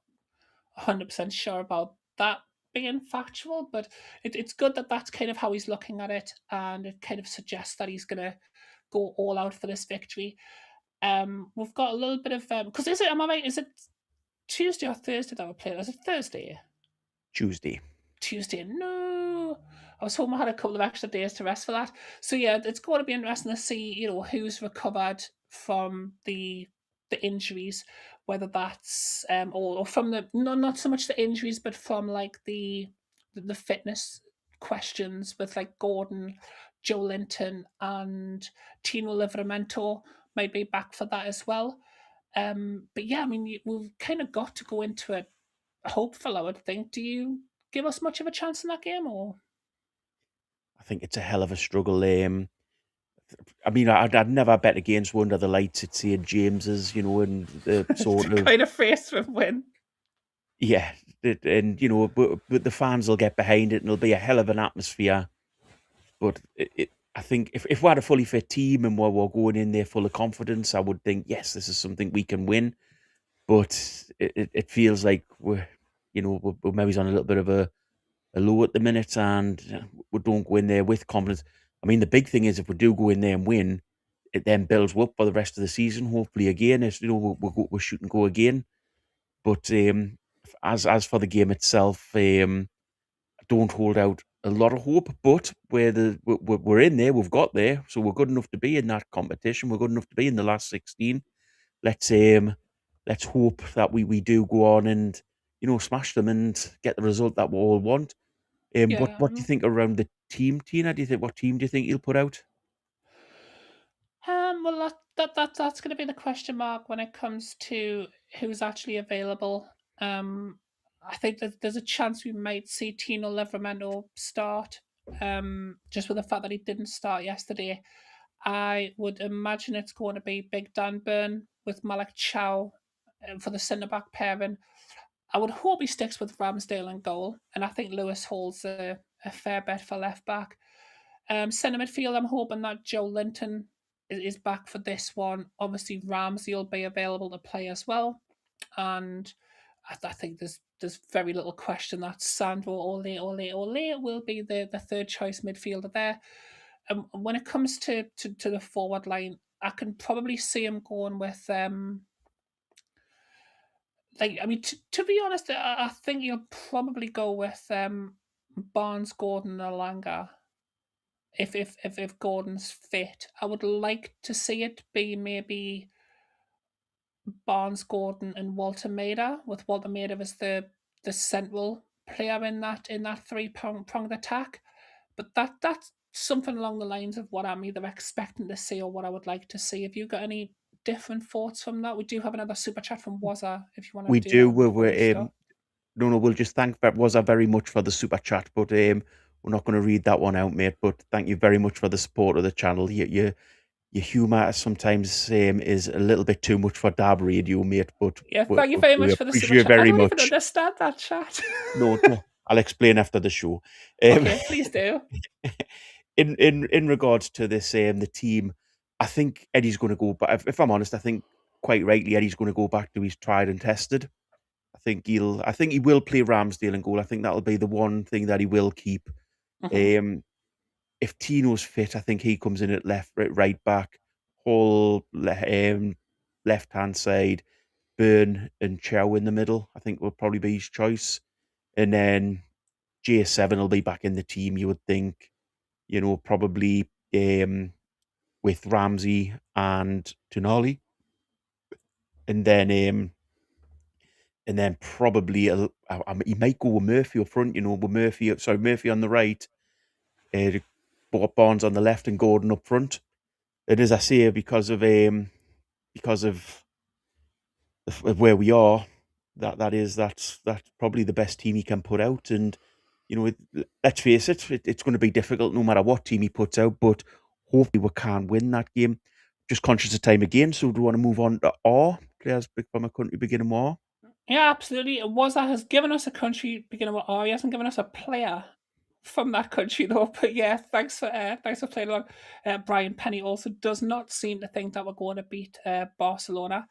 100% sure about that being factual, but it's good that that's kind of how he's looking at it, and it kind of suggests that he's going to go all out for this victory. We've got a little bit of because am I right? Is it Tuesday or Thursday that we're playing? Is it Thursday? Tuesday. No. I was hoping I had a couple of extra days to rest for that. So yeah, it's going to be interesting to see, who's recovered from the injuries, whether that's or from the not so much the injuries, but from like the fitness questions with like Gordon, Joe Linton, and Tino Livramento might be back for that as well. But yeah, I mean, we've kind of got to go into it hopeful, I would think. Do you give us much of a chance in that game, or? I think it's a hell of a struggle. I mean, I'd never bet against one of the lights at St James's, and the sort of kind of face with win. yeah, and but the fans will get behind it, and it'll be a hell of an atmosphere. But I think if we had a fully fit team and we're going in there full of confidence, I would think yes, this is something we can win. But it feels like we're maybe on a little bit of a low at the minute, and we don't go in there with confidence. I mean, the big thing is if we do go in there and win, it then builds up for the rest of the season. Hopefully, again, as we're shoot and go again. But as for the game itself, I don't hold out a lot of hope. But we're in there, we've got there, so we're good enough to be in that competition. We're good enough to be in the last 16. Let's hope that we do go on and smash them and get the result that we all want. What do you think around the team, Tina? What team do you think you'll put out? Well, that's going to be the question mark when it comes to who's actually available. I think that there's a chance we might see Tino Livramento start. Just with the fact that he didn't start yesterday, I would imagine it's going to be Big Dan Burn with Malik Chow for the centre back pairing. I would hope he sticks with Ramsdale in goal, and I think Lewis holds a fair bet for left back. Centre midfield, I'm hoping that Joe Linton is back for this one. Obviously, Ramsey will be available to play as well, and I think there's very little question that Sandro Ole will be the third choice midfielder there. When it comes to the forward line, I can probably see him going with like, I mean, to be honest, I think he'll probably go with Barnes, Gordon, and Alanga. If Gordon's fit, I would like to see it be maybe Barnes, Gordon, and Walter Maida, with Walter Maida as the central player in that pronged attack. But that's something along the lines of what I'm either expecting to see or what I would like to see. Have you got any different thoughts from that? We do have another super chat from Wazza if you want We to do do. that one before we start. No, no, we'll just thank that was very much for the super chat, but we're not going to read that one out, mate. But thank you very much for the support of the channel. Your humour sometimes is a little bit too much for Dab Radio, mate. But Yeah, thank you very we much for the super appreciate chat. I very don't even much. understand that chat. No, no, I'll explain after the show. Okay, please do. In regards to this, the team, I think Eddie's going to go. But if I'm honest, I think quite rightly Eddie's going to go back to his tried and tested. I think he will play Ramsdale in goal. I think that'll be the one thing that he will keep. Mhm. Um, if Tino's fit, I think he comes in at right back, whole left hand side, Burn and Chow in the middle. I think will probably be his choice, and then J7 will be back in the team. You would think, probably with Ramsey and Tonali, and then probably he might go with Murphy up front. With Murphy on the right, uh, Barnes on the left, and Gordon up front. It is, I say, because of where we are. That's probably the best team he can put out, and let's face it, it's going to be difficult no matter what team he puts out. But hopefully we can win that game. Just conscious of time again, so do we want to move on to our players from a country beginning war? Yeah, absolutely. Waza has given us a country beginning with R. He hasn't given us a player from that country though. But yeah, thanks for playing along. Brian Penny also does not seem to think that we're going to beat Barcelona.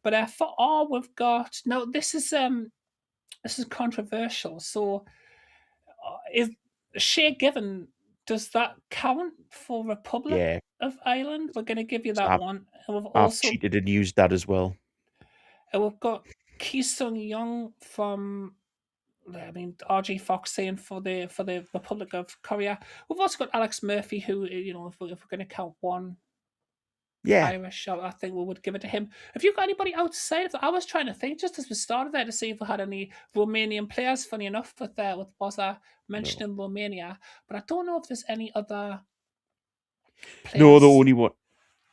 But for R, we've got now. This is controversial. So, is Shea Given, does that count for Republic Yeah, of Ireland? We're going to give you so that one, and I've cheated and used that as well. we've got Ki Sung Young from, I mean, RG Fox saying for the Republic of Korea. We've also got Alex Murphy, who, if we're going to count one Yeah, Irish, I think we would give it to him. Have you got anybody outside of that? I was trying to think just as we started there to see if we had any Romanian players. Funny enough, with Boza no, mentioning Romania, but I don't know if there's any other no. players.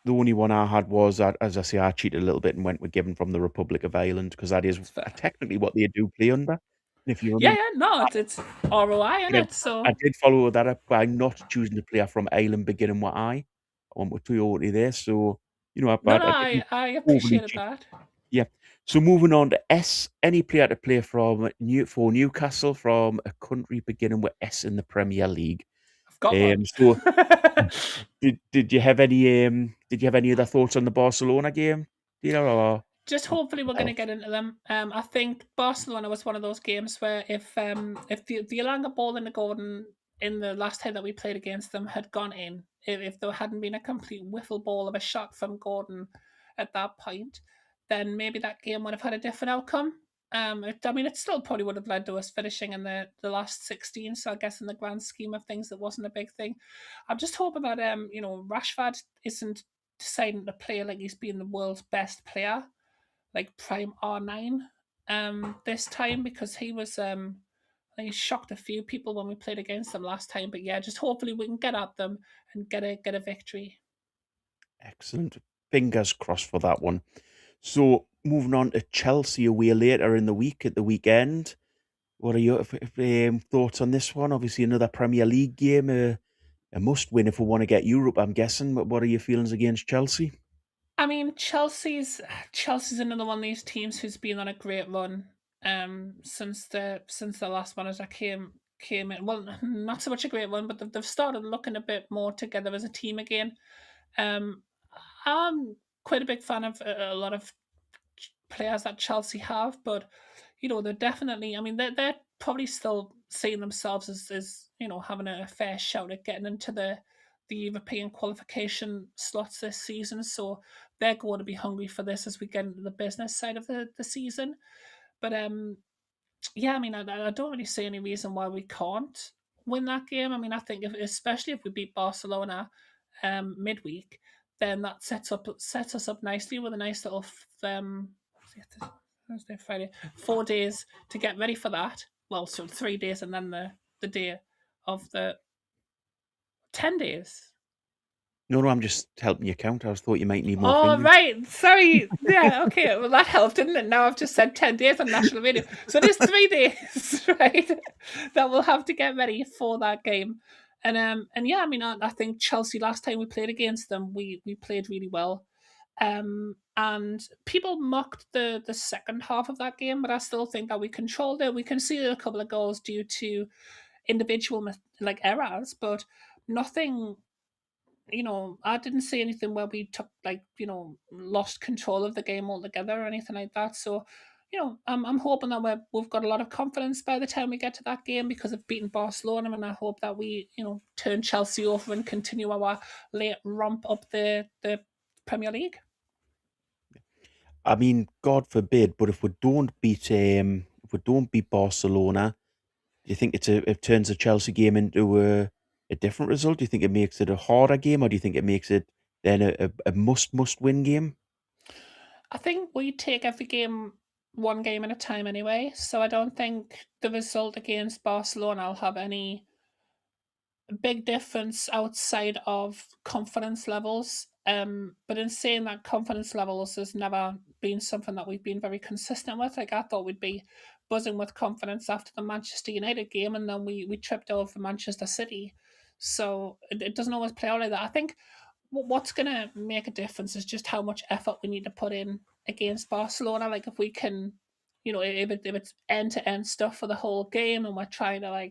The only one I had was, as I say, I cheated a little bit and went with Given from the Republic of Ireland because that is It's fair. technically what they do play under. And if you Yeah, remember, yeah, no, it's ROI in did. it. So I did follow that up by not choosing a player from Ireland beginning with I. I went with Toyota there, so no, no, I didn't I overly appreciated cheat. that. Yeah. So moving on to S, any player to play for Newcastle from a country beginning with S in the Premier League. I've got one. So did you have any other thoughts on the Barcelona game? Or Just hopefully we're going to else? get into them. I think Barcelona was one of those games where if the Alanga ball in the Gordon in the last time that we played against them had gone in, if there hadn't been a complete whiffle ball of a shot from Gordon at that point, then maybe that game would have had a different outcome. I mean, it still probably would have led to us finishing in the last 16. So I guess in the grand scheme of things, it wasn't a big thing. I'm just hoping that Rashford isn't deciding to play like he's been the world's best player, like prime R9 this time, because he was I think he shocked a few people when we played against them last time. But yeah, just hopefully we can get at them and get a victory. Excellent. Fingers crossed for that one. So moving on to Chelsea away later in the week at the weekend. What are your thoughts on this one? Obviously, another Premier League game, a must win if we want to get Europe, I'm guessing. But what are your feelings against Chelsea? I mean, Chelsea's another one of these teams who's been on a great run since the last manager came in. Well, not so much a great run, but they've started looking a bit more together as a team again. Um, I'm quite a big fan of a lot of players that Chelsea have, but they're definitely. I mean, they're probably still seeing themselves as having a fair shout at getting into the European qualification slots this season, so they're going to be hungry for this as we get into the business side of the season. But yeah, I mean, I don't really see any reason why we can't win that game. I mean, I think especially if we beat Barcelona midweek, then that sets us up nicely with a nice little Thursday, Friday, 4 days to get ready for that. Well, so 3 days and then the day of the 10 days. No, I'm just helping you count. I thought you might need more Oh, fingers. right. Sorry. Yeah, okay. Well, that helped, didn't it? Now I've just said 10 days on national radio. So there's 3 days, right, that we'll have to get ready for that game. And yeah, I mean, I think Chelsea, last time we played against them, we played really well. And people mocked the second half of that game, but I still think that we controlled it. We conceded a couple of goals due to individual like errors, but nothing. I didn't see anything where we took lost control of the game altogether or anything like that. So, I'm hoping that we've got a lot of confidence by the time we get to that game because of beating Barcelona, and I hope that we turn Chelsea over and continue our late romp up the Premier League. I mean, God forbid, but if we don't beat Barcelona, do you think it turns the Chelsea game into a different result? Do you think it makes it a harder game, or do you think it makes it then a must win game? I think we take every game one game at a time anyway, so I don't think the result against Barcelona will have any big difference outside of confidence levels. But in saying that, confidence levels has never been something that we've been very consistent with. Like I thought we'd be buzzing with confidence after the Manchester United game, and then we tripped over Manchester City. So it doesn't always play out like that. I think what's going to make a difference is just how much effort we need to put in against Barcelona. Like if we can, if it's end to end stuff for the whole game, and we're trying to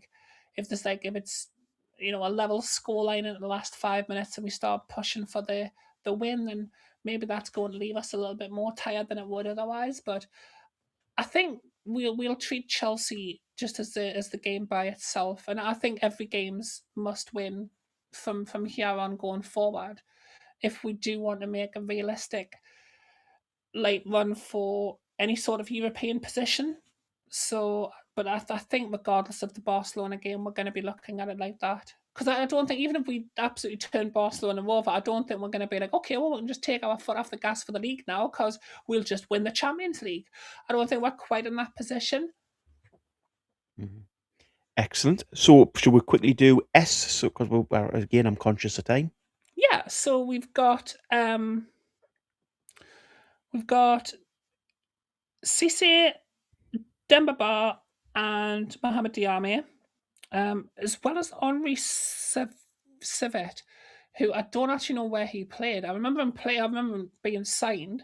if it's a level scoreline in the last 5 minutes, and we start pushing for the win, then maybe that's going to leave us a little bit more tired than it would otherwise. But I think we'll treat Chelsea just as the game by itself, and I think every game's must win from here on going forward if we do want to make a realistic run for any sort of European position. So, but I think regardless of the Barcelona game, we're going to be looking at it like that. Because I don't think, even if we absolutely turn Barcelona over, I don't think we're going to be like, okay, well, we can just take our foot off the gas for the league now because we'll just win the Champions League. I don't think we're quite in that position. Mhm. Excellent. So, should we quickly do S? So, because again, I'm conscious of time. Yeah, so we've got Cisse, Demba Ba, and Mohamed Diame, as well as Henri Civet, who I don't actually know where he played. I remember him being signed.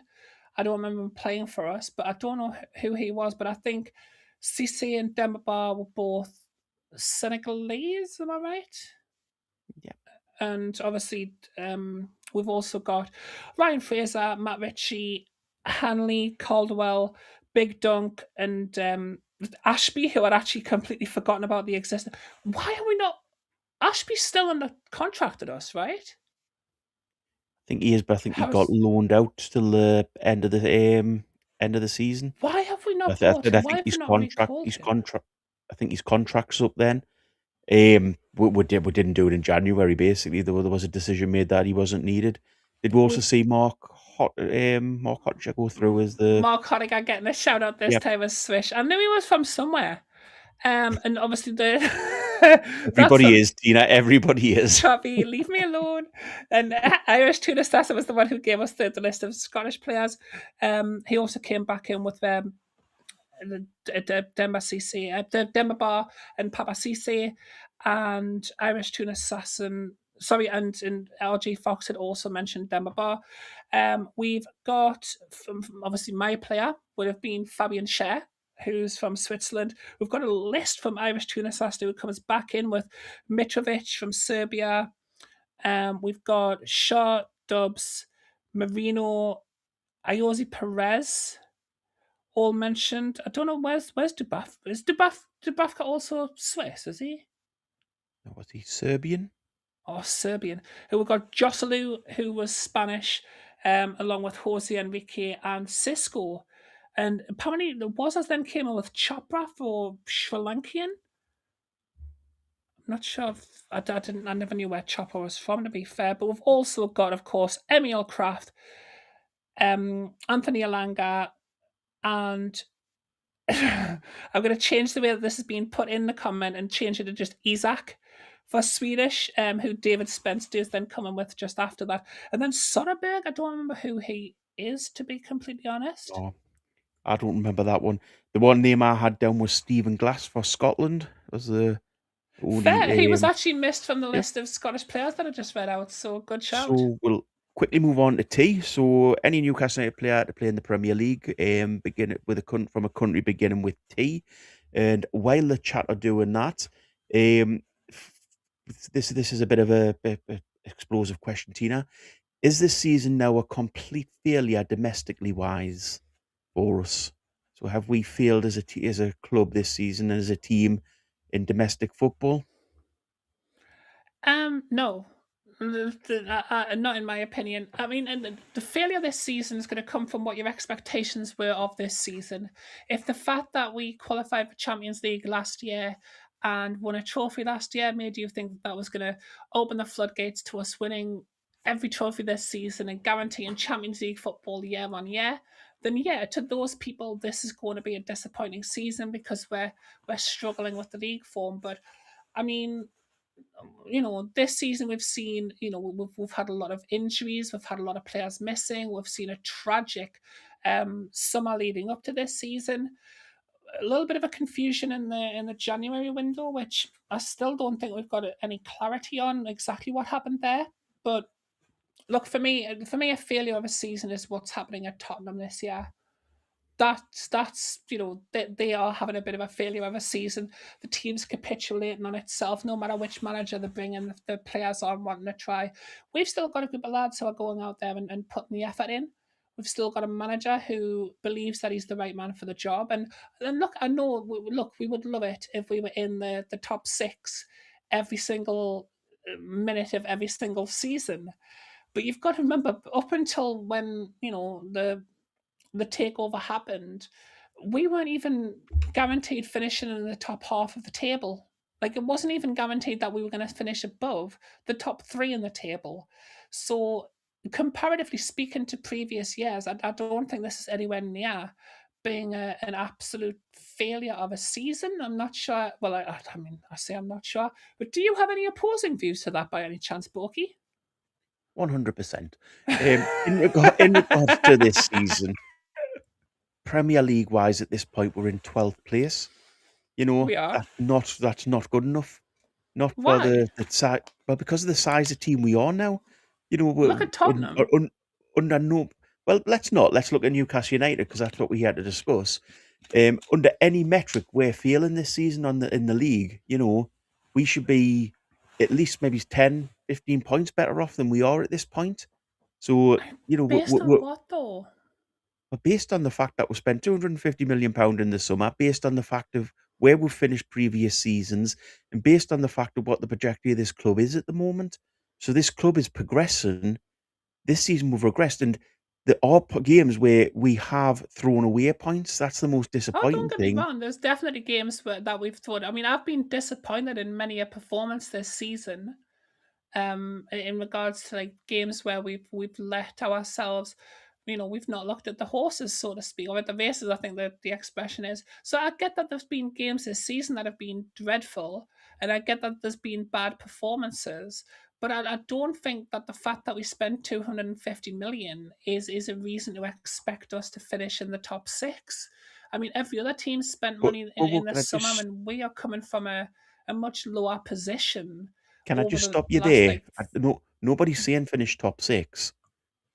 I don't remember him playing for us, but I don't know who he was. But I think Cisse and Demba Ba were both Senegalese. Am I right? Yeah. And obviously, we've also got Ryan Fraser, Matt Ritchie, Hanley, Caldwell, Big Dunk, and Ashby, who I'd actually completely forgotten about the existence. Why are we not? Ashby's still under contract at us, right? I think he is, but I think he got How's loaned out till the end of the season. why have we I, not th- I, brought th- I him? Why think have we not recalled him? I think his contract's up then. We didn't do it in January. Basically, there was a decision made that he wasn't needed. Did we also We see Mark Hotcher go through as the Mark Honiger getting a shout out this yeah? time as Swish. I knew he was from somewhere. And obviously the that's Everybody is Tina. Everybody is. Trappy, leave me alone. And Irish Tuna Stassa was the one who gave us the list of Scottish players. He also came back in with Demba Cisse, Demba Ba and Papa Cisse, and Irish Tuna Assassin. Sorry, and LG Fox had also mentioned Demba Ba. We've got from obviously my player would have been Fabian Scher, who's from Switzerland. We've got a list from Irish Tuna Sasta who comes back in with Mitrovic from Serbia. We've got Shaw, Dubs, Marino, Ayozi Perez, all mentioned. I don't know where's Dubuff. Is Dubufka also Swiss? Is he? Was he Serbian? or Serbian, who we got Joselu, who was Spanish, along with Jose Enrique and Cisco. And apparently the Wazas then came in with Chopra for Sri Lankan. I'm not sure if I never knew where Chopper was from, to be fair. But we've also got, of course, Emil Kraft, Anthony Alanga, and I'm going to change the way that this has been put in the comment and change it to just Isaac for Swedish, who David Spencer is then coming with just after that. And then Soderberg, I don't remember who he is, to be completely honest. Oh, I don't remember that one. The one name I had down was Stephen Glass for Scotland. Was the only. Fair, he was actually missed from the Yeah. list of Scottish players that I just read out, so good shout. So we'll quickly move on to T. So any Newcastle United player to play in the Premier League, begin with from a country beginning with T. And while the chat are doing that, this is a bit of a explosive question, Tina. Is this season now a complete failure domestically wise for us? So have we failed as a club this season, as a team in domestic football? No. Not in my opinion. I mean, and the failure this season is going to come from what your expectations were of this season. If the fact that we qualified for Champions League last year and won a trophy last year made you think that was going to open the floodgates to us winning every trophy this season and guaranteeing Champions League football year on year, then yeah, to those people, this is going to be a disappointing season because we're struggling with the league form. But I mean, this season we've seen, we've had a lot of injuries, we've had a lot of players missing, we've seen a tragic summer leading up to this season. A little bit of a confusion in the January window, which I still don't think we've got any clarity on exactly what happened there. But look, for me, a failure of a season is what's happening at Tottenham this year. That's they are having a bit of a failure of a season. The team's capitulating on itself. No matter which manager they bring in, the players are wanting to try. We've still got a group of lads who are going out there and putting the effort in. We've still got a manager who believes that he's the right man for the job. And look, I know, we would love it if we were in the top six every single minute of every single season. But you've got to remember, up until when the takeover happened, we weren't even guaranteed finishing in the top half of the table. Like, it wasn't even guaranteed that we were going to finish above the top three in the table. So, comparatively speaking to previous years, I don't think this is anywhere near being an absolute failure of a season. I'm not sure. Well, I mean, I say I'm not sure. But do you have any opposing views to that by any chance, Boaky? 100%. In regards to this season, Premier League wise, at this point, we're in 12th place. We are. That's not good enough. Not for Why? the size, well, because of the size of team we are now. Look at Tottenham. Under no. Well, let's not. Let's look at Newcastle United because that's what we had to discuss. Under any metric, we're failing this season in the league. We should be at least maybe 10, 15 points better off than we are at this point. So Based on what though? but based on the fact that we spent £250 million in the summer, based on the fact of where we've finished previous seasons, and based on the fact of what the trajectory of this club is at the moment. So this club is progressing. This season we've regressed, and there are games where we have thrown away points. That's the most Oh, disappointing don't get me thing. wrong. There's definitely games that we've thought. I mean, I've been disappointed in many a performance this season. In regards to like games where we've let ourselves, we've not looked at the horses, so to speak, or at the races, I think that the expression is. So I get that there's been games this season that have been dreadful, and I get that there's been bad performances. But I don't think that the fact that we spent 250 million is a reason to expect us to finish in the top six. I mean, every other team spent But, money but in the can I summer, just and we are coming from a much lower position can I over just the stop you last there? No, nobody's saying finish top six.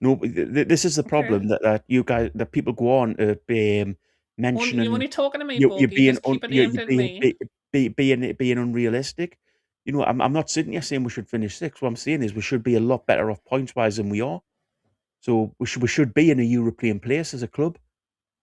No, this is the Okay. problem that you guys, that people go on You're mentioning only talking to me, you're Boaky. being Just keep it aimed you're at me. being unrealistic. I'm not sitting here saying we should finish sixth. What I'm saying is we should be a lot better off points wise than we are. So we should be in a European place as a club.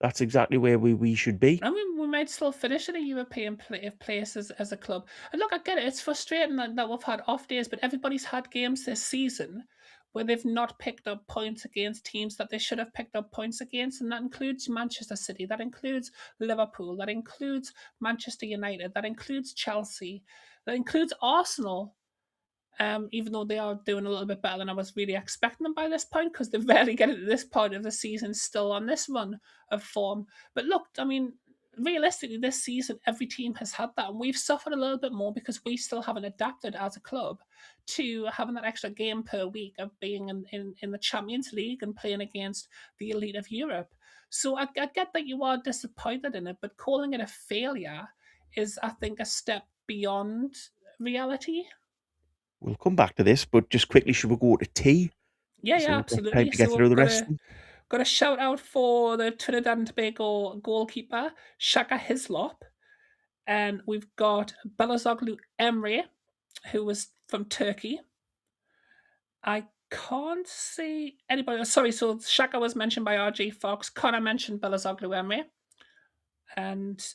That's exactly where we should be. I mean, we might still finish in a European place as a club. And look, I get it. It's frustrating that we've had off days, but everybody's had games this season where they've not picked up points against teams that they should have picked up points against. And that includes Manchester City, that includes Liverpool, that includes Manchester United, that includes Chelsea, that includes Arsenal. Even though they are doing a little bit better than I was really expecting them by this point, because they're barely getting to this point of the season still on this run of form. But look, I mean, realistically, this season, every team has had that, and we've suffered a little bit more because we still haven't adapted as a club to having that extra game per week of being in the Champions League and playing against the elite of Europe. So I get that you are disappointed in it, but calling it a failure is, I think, a step beyond reality. We'll come back to this, but just quickly, should we go to tea? Yeah, So yeah, we've got time absolutely. to get So through we've the rest of them. got a shout out for the Trinidad and Tobago goalkeeper Shaka Hislop, and we've got Belazoglu Emre, who was from Turkey. I can't see anybody. Sorry, so Shaka was mentioned by RG Fox. Connor mentioned Belazoglu Emre, and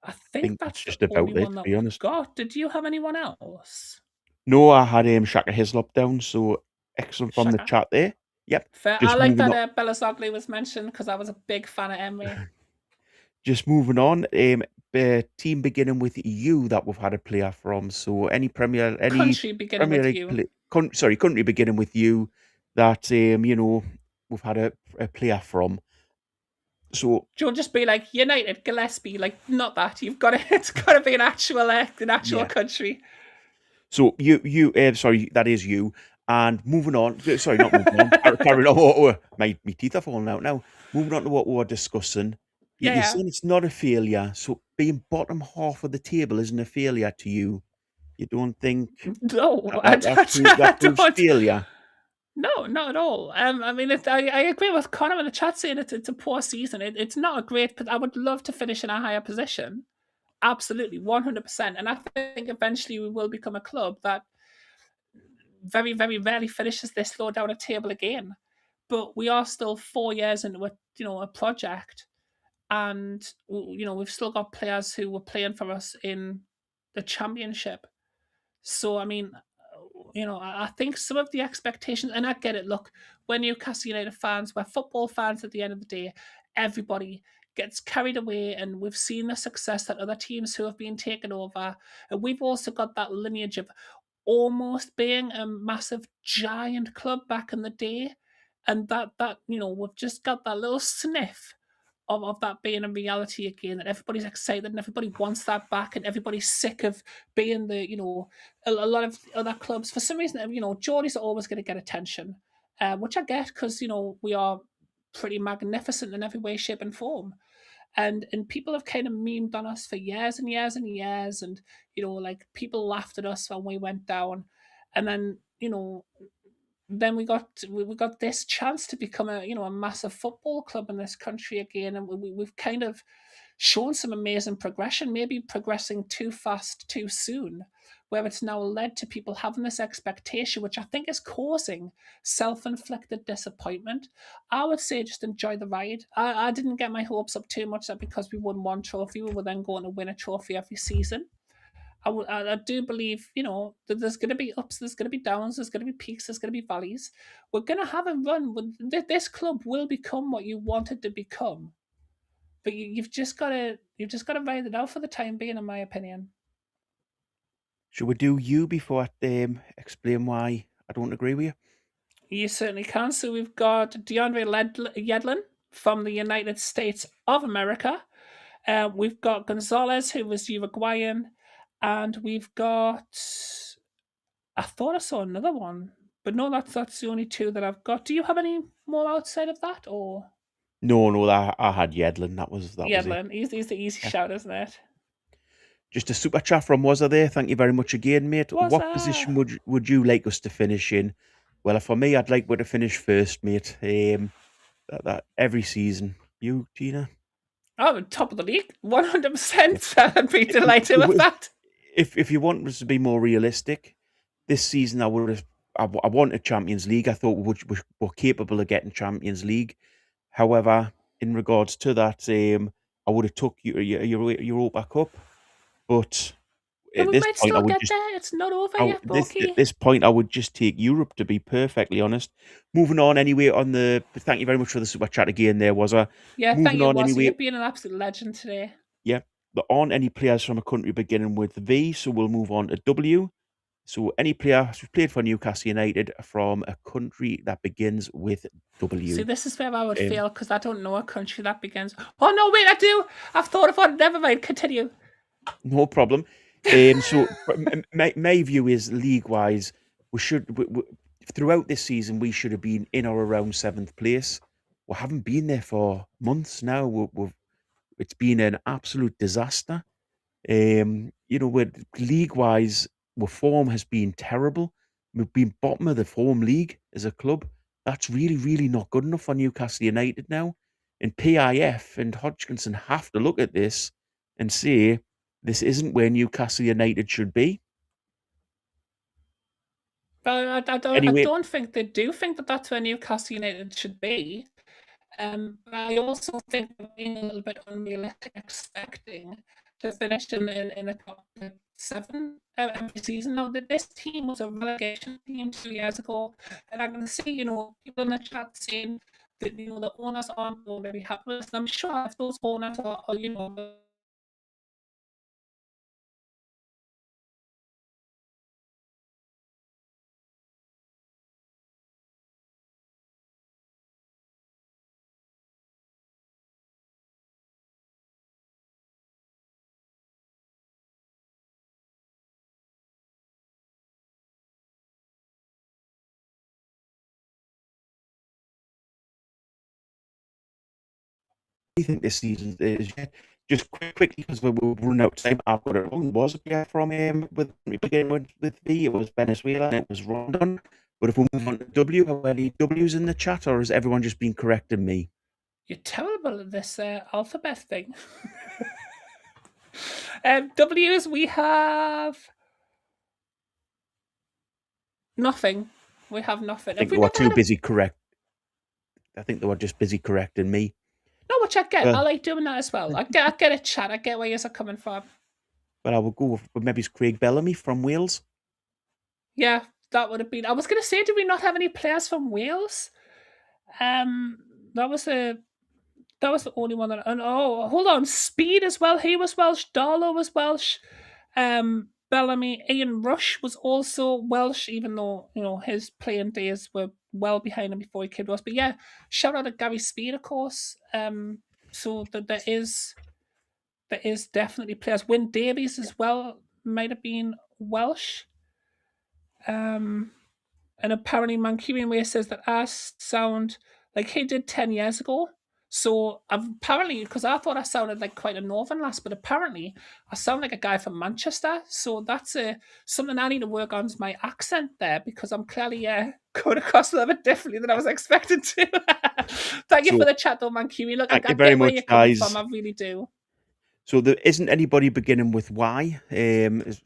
I I think think that's that's the just about only it, one to that be we've honest. got. Did you have anyone else? No, I had Shaka Hislop down, so excellent from the Shaka. chat there. Yep. Fair. I Just like moving that on. Belazoglu was mentioned because I was a big fan of Emre. Just moving on. Team beginning with you that we've had a player from. So any Country beginning Premier with League you. country beginning with you that we've had a player from. So You'll just be like United, Gillespie, like not that. You've got to. It's got to be an actual yeah. country. So sorry, that is you. And moving on, sorry, not moving on. Carrying on. My teeth are falling out now. Moving on to what we were discussing. Yeah, You're yeah. saying it's not a failure. So being bottom half of the table isn't a failure to you. You don't think No, that I proves don't. failure? No, not at all. I mean, I agree with Connor in the chat saying it's a poor season. It's not a great, but I would love to finish in a higher position. Absolutely, 100%. And I think eventually we will become a club that very, very rarely finishes this low down a table again. But we are still 4 years into a project, and we've still got players who were playing for us in the championship. So I mean, I think some of the expectations, and I get it. Look, we're Newcastle United fans, we're football fans. At the end of the day, everybody gets carried away, and we've seen the success that other teams who have been taken over, and we've also got that lineage of almost being a massive giant club back in the day, and that we've just got that little sniff of that being a reality again, that everybody's excited and everybody wants that back, and everybody's sick of being a lot of other clubs. For some reason, Geordies are always going to get attention, which I get because, we are pretty magnificent in every way, shape, and form. And people have kind of memed on us for years and years and years, and like people laughed at us when we went down, and then we got this chance to become a massive football club in this country again, and we've kind of shown some amazing progression, maybe progressing too fast too soon, where it's now led to people having this expectation, which I think is causing self-inflicted disappointment. I would say just enjoy the ride. I didn't get my hopes up too much that because we won one trophy we were then going to win a trophy every season. I do believe, that there's going to be ups, there's going to be downs, there's going to be peaks, there's going to be valleys. We're going to have a run. This club will become what you want it to become, but you've just got to ride it out for the time being, in my opinion. Should we do you before I explain why I don't agree with you? You certainly can. So we've got DeAndre Yedlin from the United States of America. We've got Gonzalez, who was Uruguayan, and we've got. I thought I saw another one, but no, that's the only two that I've got. Do you have any more outside of that, or No, I had Yedlin. That was it. Yedlin? He's the easy Yeah. shout, isn't it? Just a super chat from Wazza there. Thank you very much again, mate. Was What position would you like us to finish in? Well, for me, I'd like we to finish first, mate. That every season. You, Tina? oh, top of the league, 100%. I'd be delighted with that. If you want us to be more realistic, this season I wanted Champions League. I thought we were capable of getting Champions League. However, in regards to that, I would have took your back up, but But at we this might point, I still would get just there. It's not over I w yet, at Boaky. this point, I would just take Europe, to be perfectly honest. Moving on anyway on the thank you very much for the super chat again there, was I? Yeah, thank Moving you, on Wazzy. anyway, You've been an absolute legend today. yeah, there aren't any players from a country beginning with V, so we'll move on to W. So any player who's played for Newcastle United from a country that begins with See, W. this is where I would Um, fail because I don't know a country that begins. Oh no, wait, I do. I've thought of one. Never mind. Continue. No problem. So my view is league-wise, we throughout this season, we should have been in or around 7th place. We haven't been there for months now. It's been an absolute disaster. League-wise, our form has been terrible. We've been bottom of the form league as a club. That's really, really not good enough for Newcastle United now. And PIF and Hodgkinson have to look at this and say this isn't where Newcastle United should be. But I Anyway, don't think they do think that that's where Newcastle United should be. But I also think they're being a little bit unrealistic, expecting to finish in a top 7 every season. Now, this team was a relegation team 2 years ago, and I can see, people in the chat saying that, the owners aren't already happy with this. I'm sure if those owners are I think this season is just quickly because we're running out of time. I've got it wrong. Was a player from with beginning with V? It was Venezuela and it was Rondon. But if we move on to W, are there any W's in the chat, or has everyone just been correcting me? You're terrible at this alphabet thing. W's, we have nothing. We have nothing. I think Have we they were never too had a... busy correct. I think they were just busy correcting me. No, which I get. I Well, like doing that as well. I get a chat. I get where you're coming from. I would go with maybe it's Craig Bellamy from Wales. Yeah, that would have been... I was going to say, did we not have any players from Wales? That was the only one that... And, oh, hold on. Speed as well. He was Welsh. Darlow was Welsh. Bellamy. Ian Rush was also Welsh, even though, his playing days were well behind him before he came to us. But yeah, shout out to Gary Speed, of course. So there is definitely players. Wyn Davies as well might have been Welsh. And apparently Mancunian Way says that I sound like he did 10 years ago. So apparently, because I thought I sounded like quite a northern lass, but apparently I sound like a guy from Manchester. So that's something I need to work on is my accent there, because I'm clearly going across a little bit differently than I was expecting to. Thank you for So the chat though, Mancunian. Look, I thank you very get where much, you're coming from. guys. I really do. So there isn't anybody beginning with Y.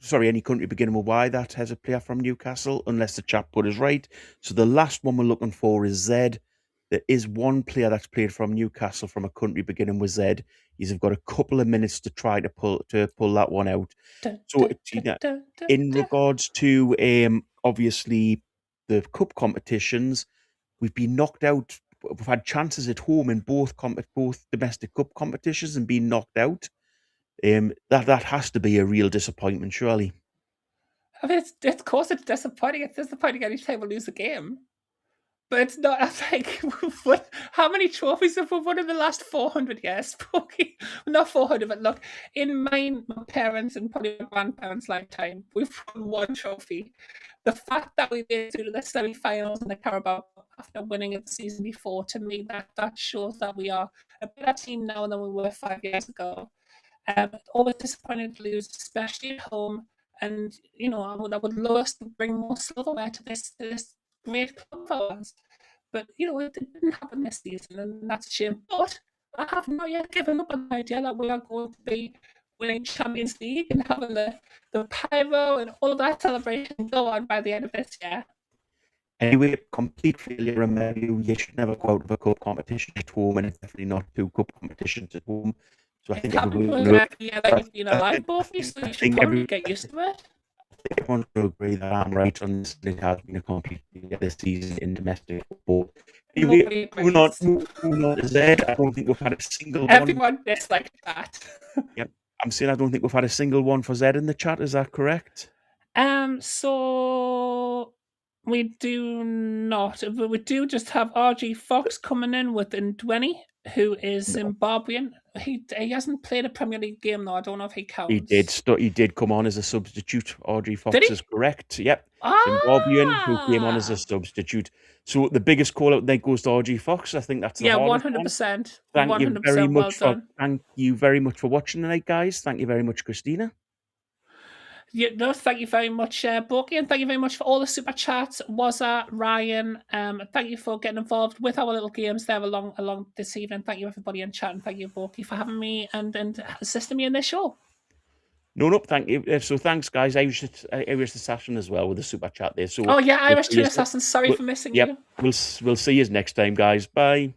Sorry, any country beginning with Y that has a player from Newcastle, unless the chap put us right. So the last one we're looking for is Z. There is one player that's played from Newcastle from a country beginning with Z. You've got a couple of minutes to try to pull that one out. Dun, So dun, dun, dun, dun, in dun. regards to obviously the cup competitions, we've been knocked out. We've had chances at home in both domestic cup competitions and been knocked out. That has to be a real disappointment, surely. I mean, of course it's disappointing. It's disappointing any time we lose a game. But it's not. I'm like, how many trophies have we won in the last 400 years? Not 400, but look, in my parents' and probably my grandparents' lifetime, we've won one trophy. The fact that we made it through to the semi-finals in the Carabao after winning it the season before, to me, that shows that we are a better team now than we were 5 years ago. Always disappointed to lose, especially at home. And I would love us to bring more silverware to this great club of ours. But it didn't happen this season, and that's a shame. But I have not yet given up on the idea that we are going to be winning Champions League and having the pyro and all of that celebration go on by the end of this year. Anyway, complete failure. Remember, you should never go out of a cup competition at home, and it's definitely not two cup competitions at home. So I think everyone knows. That you've been alive, Boaky, so you should probably get used to it. Everyone will agree that I'm right on this. It has been a complete failure this season in domestic football. Anyway, moving on to Z. I don't think we've had a single one. Everyone disliked that. Yep. I'm saying I don't think we've had a single one for Z in the chat. Is that correct? So we do not. But we do just have RG Fox coming in with Ndweni, who is Zimbabwean. He hasn't played a Premier League game though. I don't know if he counts. He did come on as a substitute. RG Fox is correct. Yep. Zimbabwean who came on as a substitute. So the biggest call out there goes to RG Fox. I think that's the 100%. Thank you very much thank you very much for watching tonight, guys. Thank you very much, Christina. Thank you very much, Boaky, and thank you very much for all the super chats. Wazza, Ryan, thank you for getting involved with our little games there along this evening. Thank you everybody in chat, and thank you, Boaky, for having me and assisting me in this show. No, thank you. So thanks, guys. Irish Assassin as well with the super chat there. So Irish Assassin. Sorry for missing you. We'll see you next time, guys. Bye.